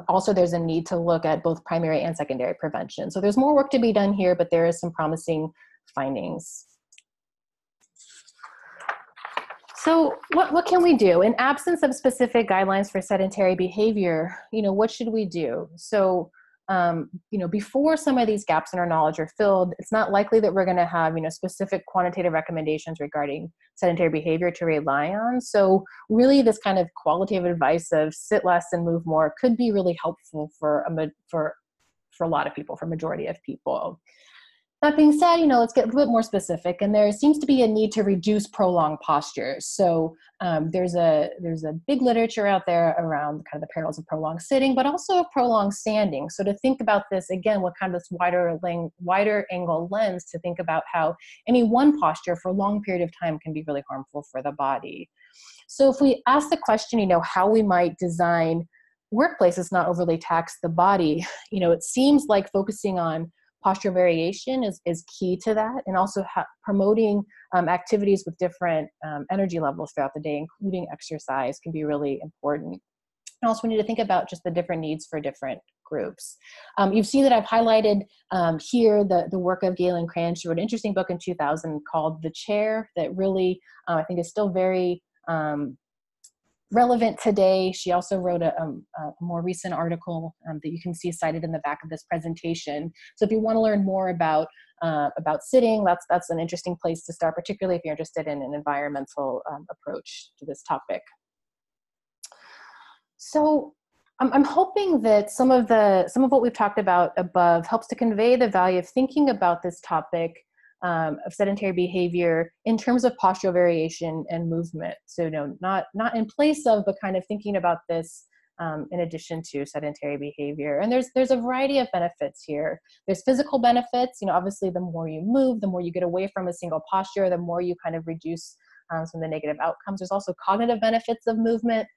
Also, there's a need to look at both primary and secondary prevention. So there's more work to be done here, but there is some promising findings. So what can we do? In absence of specific guidelines for sedentary behavior, what should we do? So, before some of these gaps in our knowledge are filled, it's not likely that we're going to have, specific quantitative recommendations regarding sedentary behavior to rely on. So really this kind of qualitative advice of sit less and move more could be really helpful for a lot of people, for a majority of people. That being said, let's get a bit more specific, and there seems to be a need to reduce prolonged postures. So there's a big literature out there around kind of the perils of prolonged sitting, but also of prolonged standing. So to think about this again with kind of this wider angle lens, to think about how any one posture for a long period of time can be really harmful for the body. So if we ask the question, how we might design workplaces not overly tax the body, it seems like focusing on posture variation is key to that, and also promoting activities with different energy levels throughout the day, including exercise, can be really important. And also we need to think about just the different needs for different groups. You've seen that I've highlighted here the work of Galen Cran. She wrote an interesting book in 2000 called The Chair that really, I think, is still very relevant today. She also wrote a more recent article that you can see cited in the back of this presentation. So if you want to learn more about sitting, that's an interesting place to start, particularly if you're interested in an environmental approach to this topic. So I'm hoping that some of what we've talked about above helps to convey the value of thinking about this topic of sedentary behavior in terms of postural variation and movement. So not in place of, but kind of thinking about this in addition to sedentary behavior. And there's a variety of benefits here. There's physical benefits. Obviously the more you move, the more you get away from a single posture, the more you kind of reduce some of the negative outcomes. There's also cognitive benefits of movement,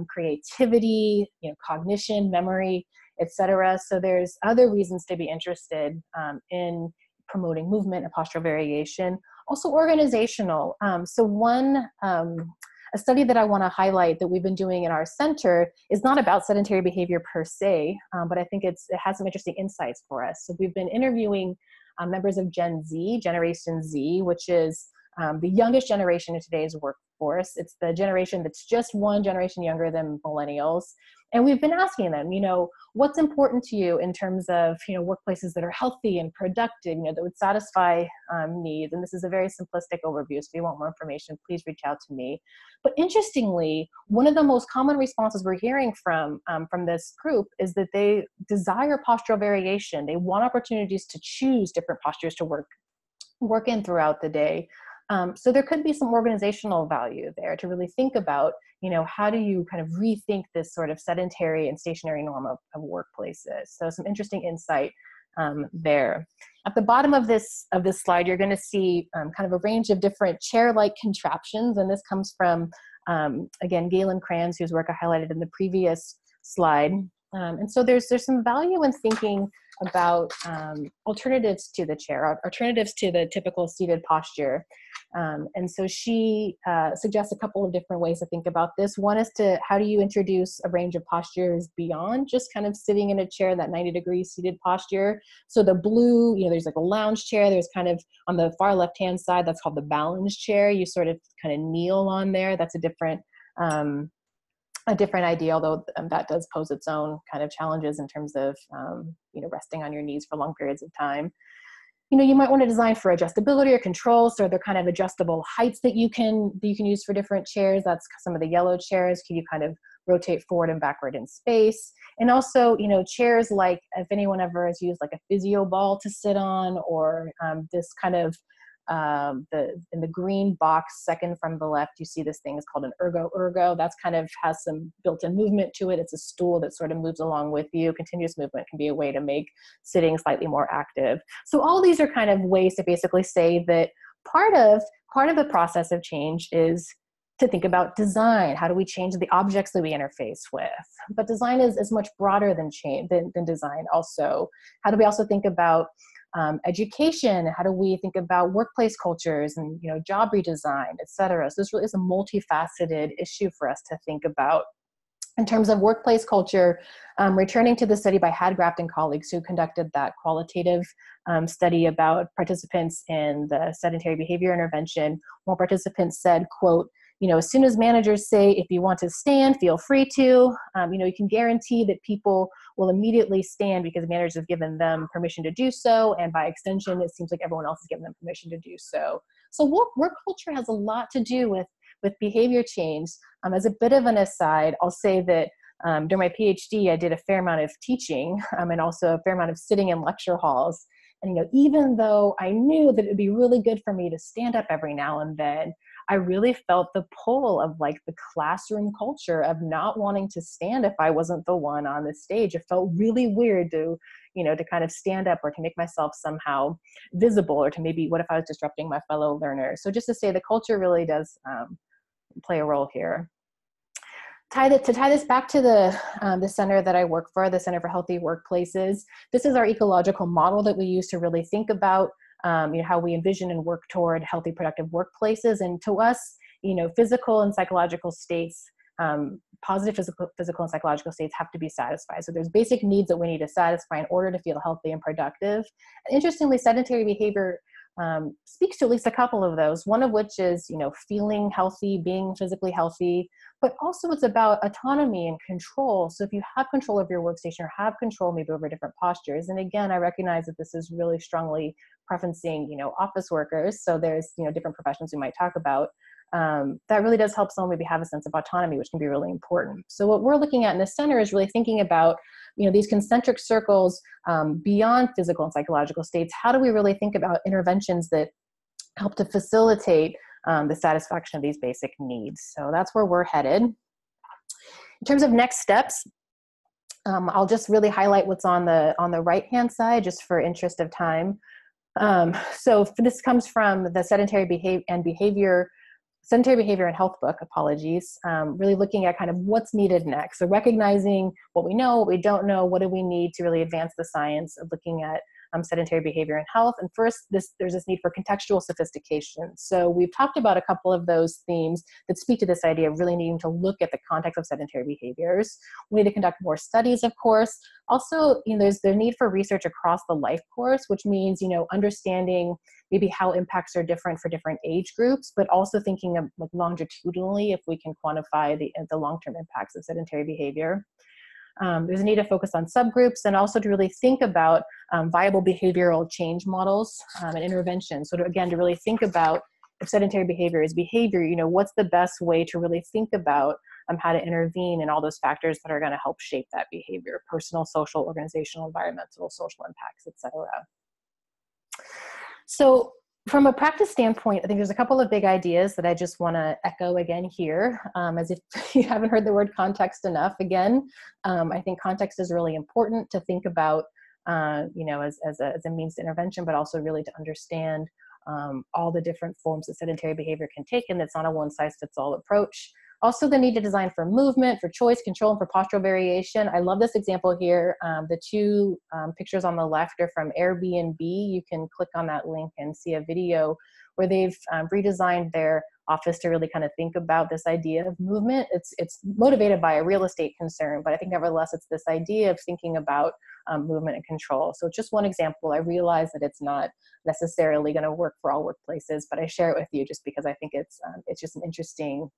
creativity, cognition, memory, etc. So there's other reasons to be interested in promoting movement and postural variation. Also organizational. A study that I want to highlight that we've been doing in our center is not about sedentary behavior per se, but I think it has some interesting insights for us. So we've been interviewing members of Generation Z, which is the youngest generation in today's workforce. It's the generation that's just one generation younger than millennials. And we've been asking them, what's important to you in terms of, workplaces that are healthy and productive, that would satisfy needs. And this is a very simplistic overview. So if you want more information, please reach out to me. But interestingly, one of the most common responses we're hearing from this group is that they desire postural variation. They want opportunities to choose different postures to work in throughout the day. So there could be some organizational value there to really think about, how do you kind of rethink this sort of sedentary and stationary norm of workplaces? So some interesting insight there. At the bottom of this slide, you're going to see kind of a range of different chair-like contraptions, and this comes from, again, Galen Kranz, whose work I highlighted in the previous slide. And so there's some value in thinking about alternatives to the chair, alternatives to the typical seated posture. And so she suggests a couple of different ways to think about this. One is how do you introduce a range of postures beyond just kind of sitting in a chair, that 90-degree seated posture. So the blue, there's like a lounge chair. There's kind of on the far left-hand side, that's called the balance chair. You sort of kind of kneel on there. That's a different idea, although that does pose its own kind of challenges in terms of, resting on your knees for long periods of time. You might want to design for adjustability or control. So they're kind of adjustable heights that you can use for different chairs. That's some of the yellow chairs. Can you kind of rotate forward and backward in space? And also, chairs like, if anyone ever has used like a physio ball to sit on, or this kind of, in the green box second from the left, you see this thing is called an ergo. That's kind of has some built-in movement to it. It's a stool that sort of moves along with you. Continuous movement can be a way to make sitting slightly more active. So all these are kind of ways to basically say that part of the process of change is to think about design. How do we change the objects that we interface with? But design is much broader than design also. How do we also think about education? How do we think about workplace cultures and job redesign, et cetera? So this really is a multifaceted issue for us to think about. In terms of workplace culture, returning to the study by Hadgraft and colleagues who conducted that qualitative study about participants in the sedentary behavior intervention, one participant said, quote, as soon as managers say, if you want to stand, feel free to, you can guarantee that people will immediately stand because managers have given them permission to do so. And by extension, it seems like everyone else has given them permission to do so. So work culture has a lot to do with behavior change. As a bit of an aside, I'll say that during my PhD, I did a fair amount of teaching and also a fair amount of sitting in lecture halls. And even though I knew that it would be really good for me to stand up every now and then, I really felt the pull of like the classroom culture of not wanting to stand if I wasn't the one on the stage. It felt really weird to kind of stand up or to make myself somehow visible, or to maybe, what if I was disrupting my fellow learners? So just to say, the culture really does play a role here. To tie this back to the center that I work for, the Center for Healthy Workplaces, this is our ecological model that we use to really think about how we envision and work toward healthy, productive workplaces. And to us, physical and psychological states, positive physical and psychological states have to be satisfied. So there's basic needs that we need to satisfy in order to feel healthy and productive. And interestingly, sedentary behavior speaks to at least a couple of those, one of which is, feeling healthy, being physically healthy, but also it's about autonomy and control. So if you have control of your workstation or have control maybe over different postures, and again, I recognize that this is really strongly preferencing, office workers. So there's, different professions we might talk about. That really does help someone maybe have a sense of autonomy, which can be really important. So what we're looking at in the center is really thinking about, these concentric circles beyond physical and psychological states. How do we really think about interventions that help to facilitate the satisfaction of these basic needs? So that's where we're headed. In terms of next steps, I'll just really highlight what's on the right-hand side, just for interest of time. So this comes from the Sedentary Behavior and Health book, apologies, really looking at kind of what's needed next. So recognizing what we know, what we don't know, what do we need to really advance the science of looking at sedentary behavior and health. And first, there's this need for contextual sophistication. So we've talked about a couple of those themes that speak to this idea of really needing to look at the context of sedentary behaviors. We need to conduct more studies, of course. Also, there's the need for research across the life course, which means, understanding maybe how impacts are different for different age groups, but also thinking of like longitudinally if we can quantify the long-term impacts of sedentary behavior. There's a need to focus on subgroups and also to really think about viable behavioral change models and interventions. So to really think about if sedentary behavior is behavior, what's the best way to really think about how to intervene in all those factors that are going to help shape that behavior: personal, social, organizational, environmental, social impacts, et cetera. So From a practice standpoint, I think there's a couple of big ideas that I just want to echo again here, as if you haven't heard the word context enough. Again, I think context is really important to think about, as a means to intervention, but also really to understand all the different forms that sedentary behavior can take, and it's not a one-size-fits-all approach. Also, the need to design for movement, for choice, control, and for postural variation. I love this example here. The two pictures on the left are from Airbnb. You can click on that link and see a video where they've redesigned their office to really kind of think about this idea of movement. It's motivated by a real estate concern, but I think nevertheless, it's this idea of thinking about movement and control. So just one example. I realize that it's not necessarily going to work for all workplaces, but I share it with you just because I think it's just an interesting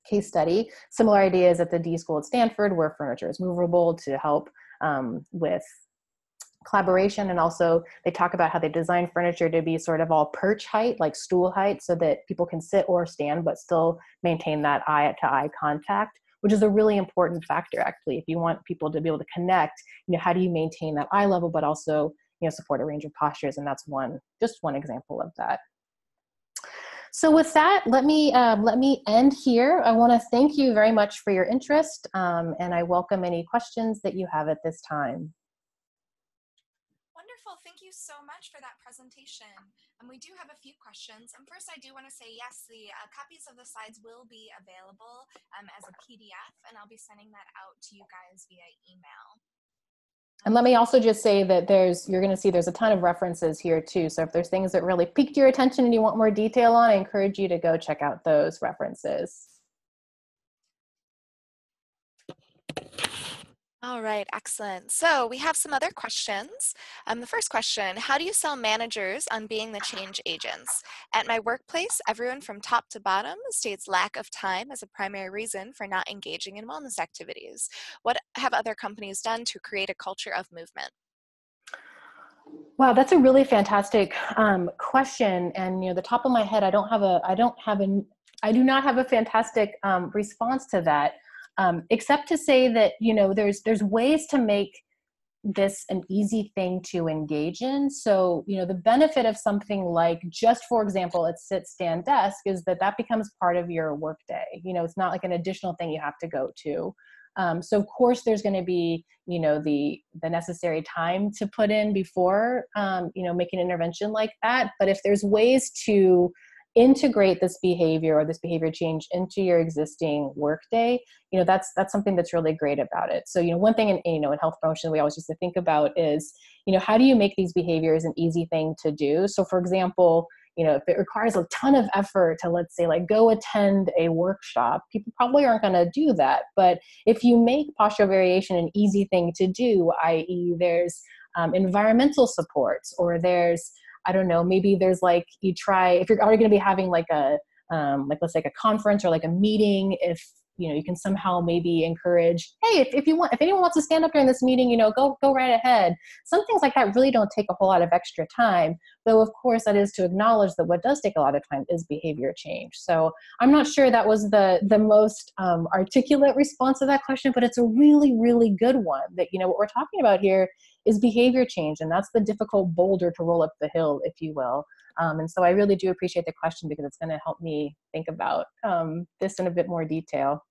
case study. Similar ideas at the D School at Stanford, where furniture is movable to help with collaboration. And also they talk about how they design furniture to be sort of all perch height, like stool height, so that people can sit or stand, but still maintain that eye-to-eye contact, which is a really important factor, actually. If you want people to be able to connect, how do you maintain that eye level, but also, support a range of postures? And that's just one example of that. So with that, let me end here. I want to thank you very much for your interest, and I welcome any questions that you have at this time. Wonderful. Thank you so much for that presentation. We do have a few questions. First, I do want to say, yes, the copies of the slides will be available as a PDF, and I'll be sending that out to you guys via email. And let me also just say that you're going to see there's a ton of references here too. So if there's things that really piqued your attention and you want more detail on, I encourage you to go check out those references. All right, excellent. So we have some other questions. The first question, how do you sell managers on being the change agents? At my workplace, everyone from top to bottom states lack of time as a primary reason for not engaging in wellness activities. What have other companies done to create a culture of movement? Wow, that's a really fantastic question. And the top of my head, I do not have a fantastic response to that, except to say that there's ways to make this an easy thing to engage in. So the benefit of something like, just for example, a sit stand desk, is that becomes part of your workday. It's not like an additional thing you have to go to. So of course there's going to be, the necessary time to put in before, making an intervention like that. But if there's ways to integrate this behavior or this behavior change into your existing workday, that's something that's really great about it. So, one thing in health promotion we always used to think about is, how do you make these behaviors an easy thing to do? So for example, if it requires a ton of effort to, let's say, like go attend a workshop, people probably aren't going to do that. But if you make postural variation an easy thing to do, i.e. there's environmental supports, or there's, I don't know, maybe there's like, if you're already going to be having like let's say a conference or like a meeting, if you can somehow maybe encourage, hey, if anyone wants to stand up during this meeting, go right ahead. Some things like that really don't take a whole lot of extra time, though of course that is to acknowledge that what does take a lot of time is behavior change. So I'm not sure that was the most articulate response to that question, but it's a really, really good one. That what we're talking about here is behavior change, and that's the difficult boulder to roll up the hill, if you will. And so I really do appreciate the question, because it's going to help me think about this in a bit more detail.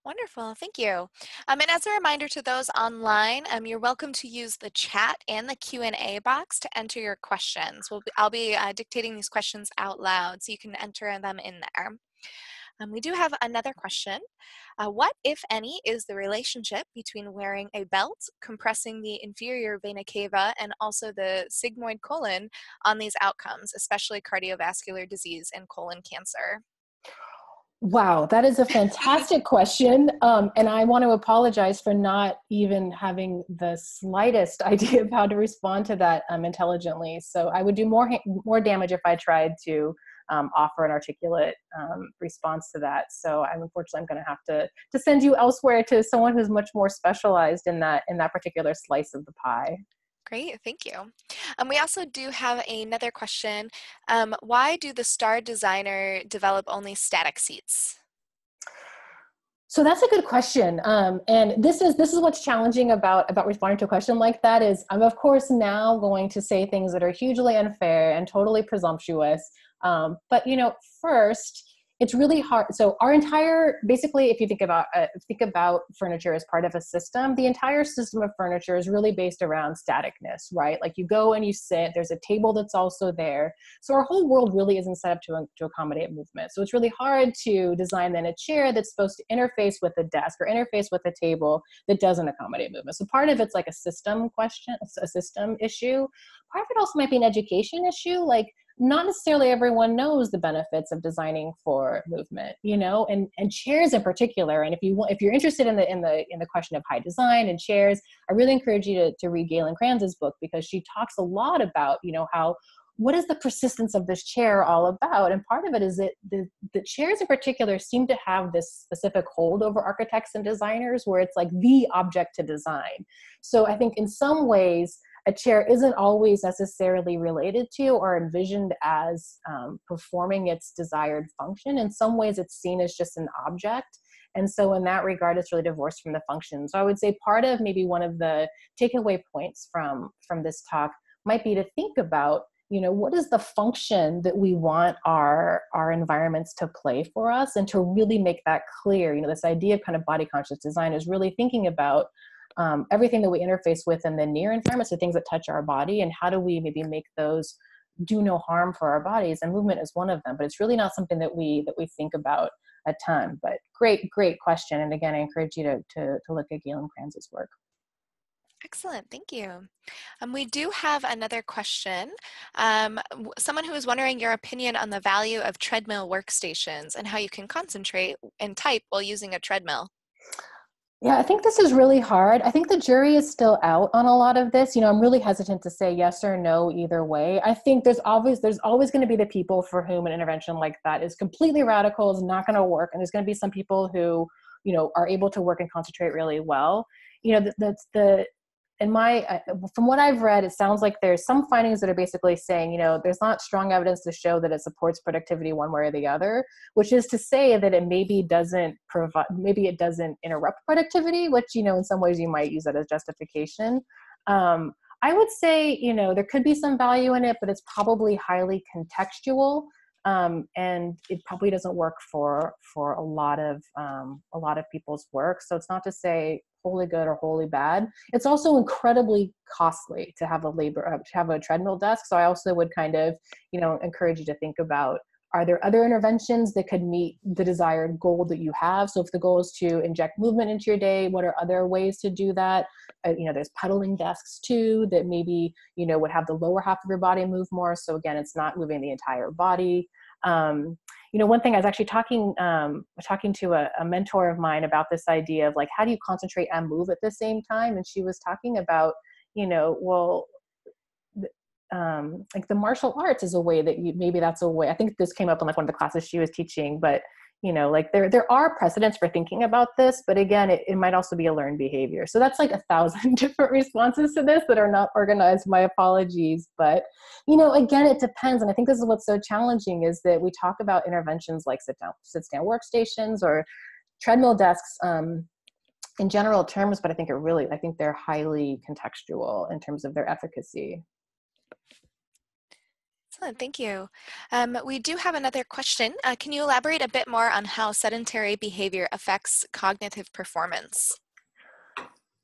Wonderful, thank you. And as a reminder to those online, you're welcome to use the chat and the Q&A box to enter your questions. I'll be dictating these questions out loud, so you can enter them in there. We do have another question. What, if any, is the relationship between wearing a belt, compressing the inferior vena cava, and also the sigmoid colon on these outcomes, especially cardiovascular disease and colon cancer? Wow, that is a fantastic question. And I want to apologize for not even having the slightest idea of how to respond to that intelligently. So I would do more damage if I tried to offer an articulate response to that. So unfortunately, I'm going to have to send you elsewhere to someone who's much more specialized in that particular slice of the pie. Great, thank you. We also do have another question. Why do the Star Designer develop only static seats? So that's a good question, and this is what's challenging about responding to a question like that is I'm of course now going to say things that are hugely unfair and totally presumptuous. But first, it's really hard. So our entire, basically, if you think about furniture as part of a system, the entire system of furniture is really based around staticness, right? Like you go and you sit. There's a table that's also there. So our whole world really isn't set up to accommodate movement. So it's really hard to design then a chair that's supposed to interface with a desk or interface with a table that doesn't accommodate movement. So part of it's like a system question, a system issue. Part of it also might be an education issue. Like not necessarily everyone knows the benefits of designing for movement, and chairs in particular. And if you're interested in the question of high design and chairs, I really encourage you to read Galen Kranz's book, because she talks a lot about, how, what is the persistence of this chair all about? And part of it is that the chairs in particular seem to have this specific hold over architects and designers where it's like the object to design. So I think in some ways, a chair isn't always necessarily related to or envisioned as performing its desired function. In some ways, it's seen as just an object. And so in that regard, it's really divorced from the function. So I would say part of maybe one of the takeaway points from this talk might be to think about, what is the function that we want our environments to play for us, and to really make that clear. This idea of kind of body conscious design is really thinking about everything that we interface with in the near environment, so things that touch our body, and how do we maybe make those do no harm for our bodies, and movement is one of them, but it's really not something that we think about a ton. But great question, and again, I encourage you to look at Galen Kranz's work. Excellent, thank you. We do have another question. Someone who is wondering your opinion on the value of treadmill workstations and how you can concentrate and type while using a treadmill. Yeah, I think this is really hard. I think the jury is still out on a lot of this. I'm really hesitant to say yes or no either way. I think there's always going to be the people for whom an intervention like that is completely radical, is not going to work. And there's going to be some people who, are able to work and concentrate really well. From what I've read, it sounds like there's some findings that are basically saying, there's not strong evidence to show that it supports productivity one way or the other, which is to say that it maybe it doesn't interrupt productivity, which, in some ways you might use that as justification. I would say, there could be some value in it, but it's probably highly contextual. And it probably doesn't work for a lot of people's work. So it's not to say wholly good or wholly bad. It's also incredibly costly to have a treadmill desk. So I also would kind of, encourage you to think about, are there other interventions that could meet the desired goal that you have? So if the goal is to inject movement into your day, what are other ways to do that? There's pedaling desks too that maybe, would have the lower half of your body move more. So again, it's not moving the entire body. One thing I was actually talking to a mentor of mine about this idea of like, how do you concentrate and move at the same time? And she was talking about, like the martial arts is a way that that's a way. I think this came up in like one of the classes she was teaching, but like there are precedents for thinking about this, but again, it might also be a learned behavior. So that's like 1,000 different responses to this that are not organized. My apologies. But, again, it depends. And I think this is what's so challenging, is that we talk about interventions like sit-stand workstations or treadmill desks in general terms, but I think they're highly contextual in terms of their efficacy. Excellent, thank you. We do have another question. Can you elaborate a bit more on how sedentary behavior affects cognitive performance?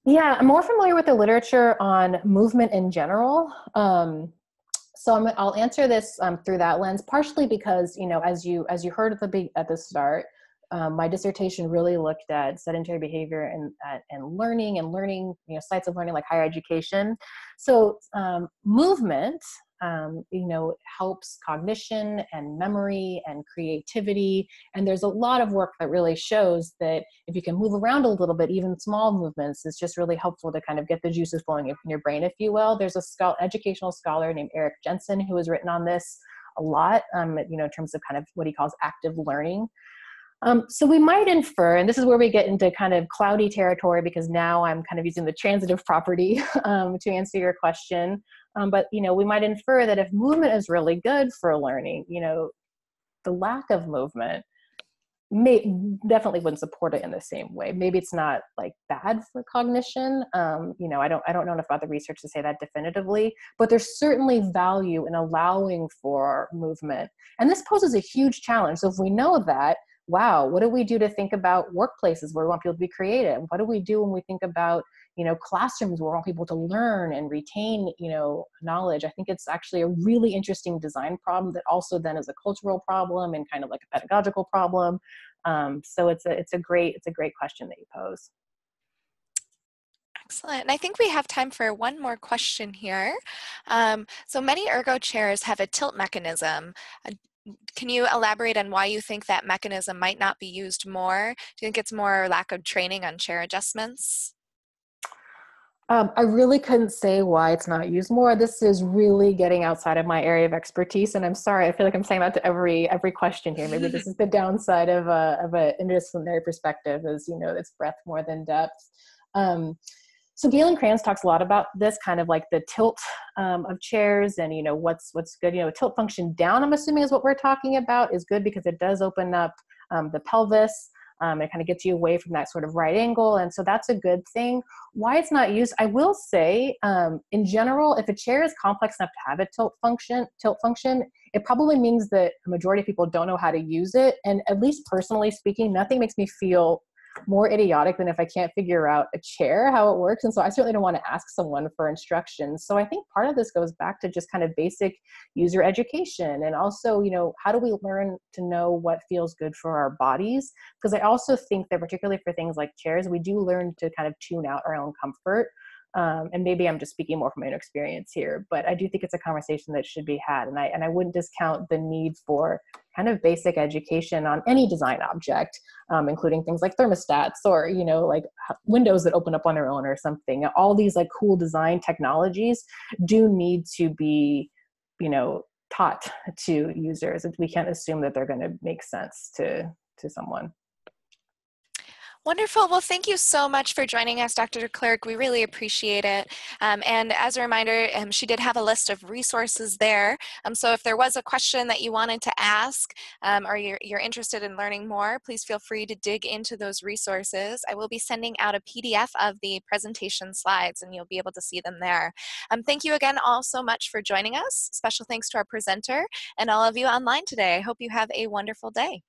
Yeah, I'm more familiar with the literature on movement in general. So I'll answer this through that lens, partially because, as you heard at the start, my dissertation really looked at sedentary behavior and learning, sites of learning like higher education. So movement, helps cognition and memory and creativity. And there's a lot of work that really shows that if you can move around a little bit, even small movements, it's just really helpful to kind of get the juices flowing in your brain, if you will. There's educational scholar named Eric Jensen who has written on this a lot, in terms of kind of what he calls active learning. So we might infer, and this is where we get into kind of cloudy territory, because now I'm kind of using the transitive property to answer your question. But, we might infer that if movement is really good for learning, the lack of movement definitely wouldn't support it in the same way. Maybe it's not like bad for cognition. I don't know enough about the research to say that definitively, but there's certainly value in allowing for movement. And this poses a huge challenge. So if we know that, wow, what do we do to think about workplaces where we want people to be creative? What do we do when we think about, classrooms where we want people to learn and retain, knowledge? I think it's actually a really interesting design problem that also then is a cultural problem and kind of like a pedagogical problem. So it's a great question that you pose. Excellent. And I think we have time for one more question here. So many ergo chairs have a tilt mechanism. Can you elaborate on why you think that mechanism might not be used more? Do you think it's more lack of training on chair adjustments? I really couldn't say why it's not used more. This is really getting outside of my area of expertise, and I'm sorry. I feel like I'm saying that to every question here. Maybe this is the downside of a interdisciplinary perspective, is it's breadth more than depth. So Galen Kranz talks a lot about this kind of like the tilt of chairs, and what's good. Tilt function down, I'm assuming, is what we're talking about, is good because it does open up the pelvis. It kind of gets you away from that sort of right angle. And so that's a good thing. Why it's not used, I will say, in general, if a chair is complex enough to have a tilt function, it probably means that a majority of people don't know how to use it. And at least personally speaking, nothing makes me feel more idiotic than if I can't figure out a chair, how it works. And so I certainly don't want to ask someone for instructions. So I think part of this goes back to just kind of basic user education. And also, how do we learn to know what feels good for our bodies? Because I also think that particularly for things like chairs, we do learn to kind of tune out our own comfort. And maybe I'm just speaking more from my own experience here, but I do think it's a conversation that should be had. And I wouldn't discount the need for kind of basic education on any design object, including things like thermostats or, like windows that open up on their own or something. All these like cool design technologies do need to be, taught to users. We can't assume that they're going to make sense to someone. Wonderful. Well, thank you so much for joining us, Dr. Clerk. We really appreciate it. And as a reminder, she did have a list of resources there. So if there was a question that you wanted to ask or you're interested in learning more, please feel free to dig into those resources. I will be sending out a PDF of the presentation slides, and you'll be able to see them there. Thank you again all so much for joining us. Special thanks to our presenter and all of you online today. I hope you have a wonderful day.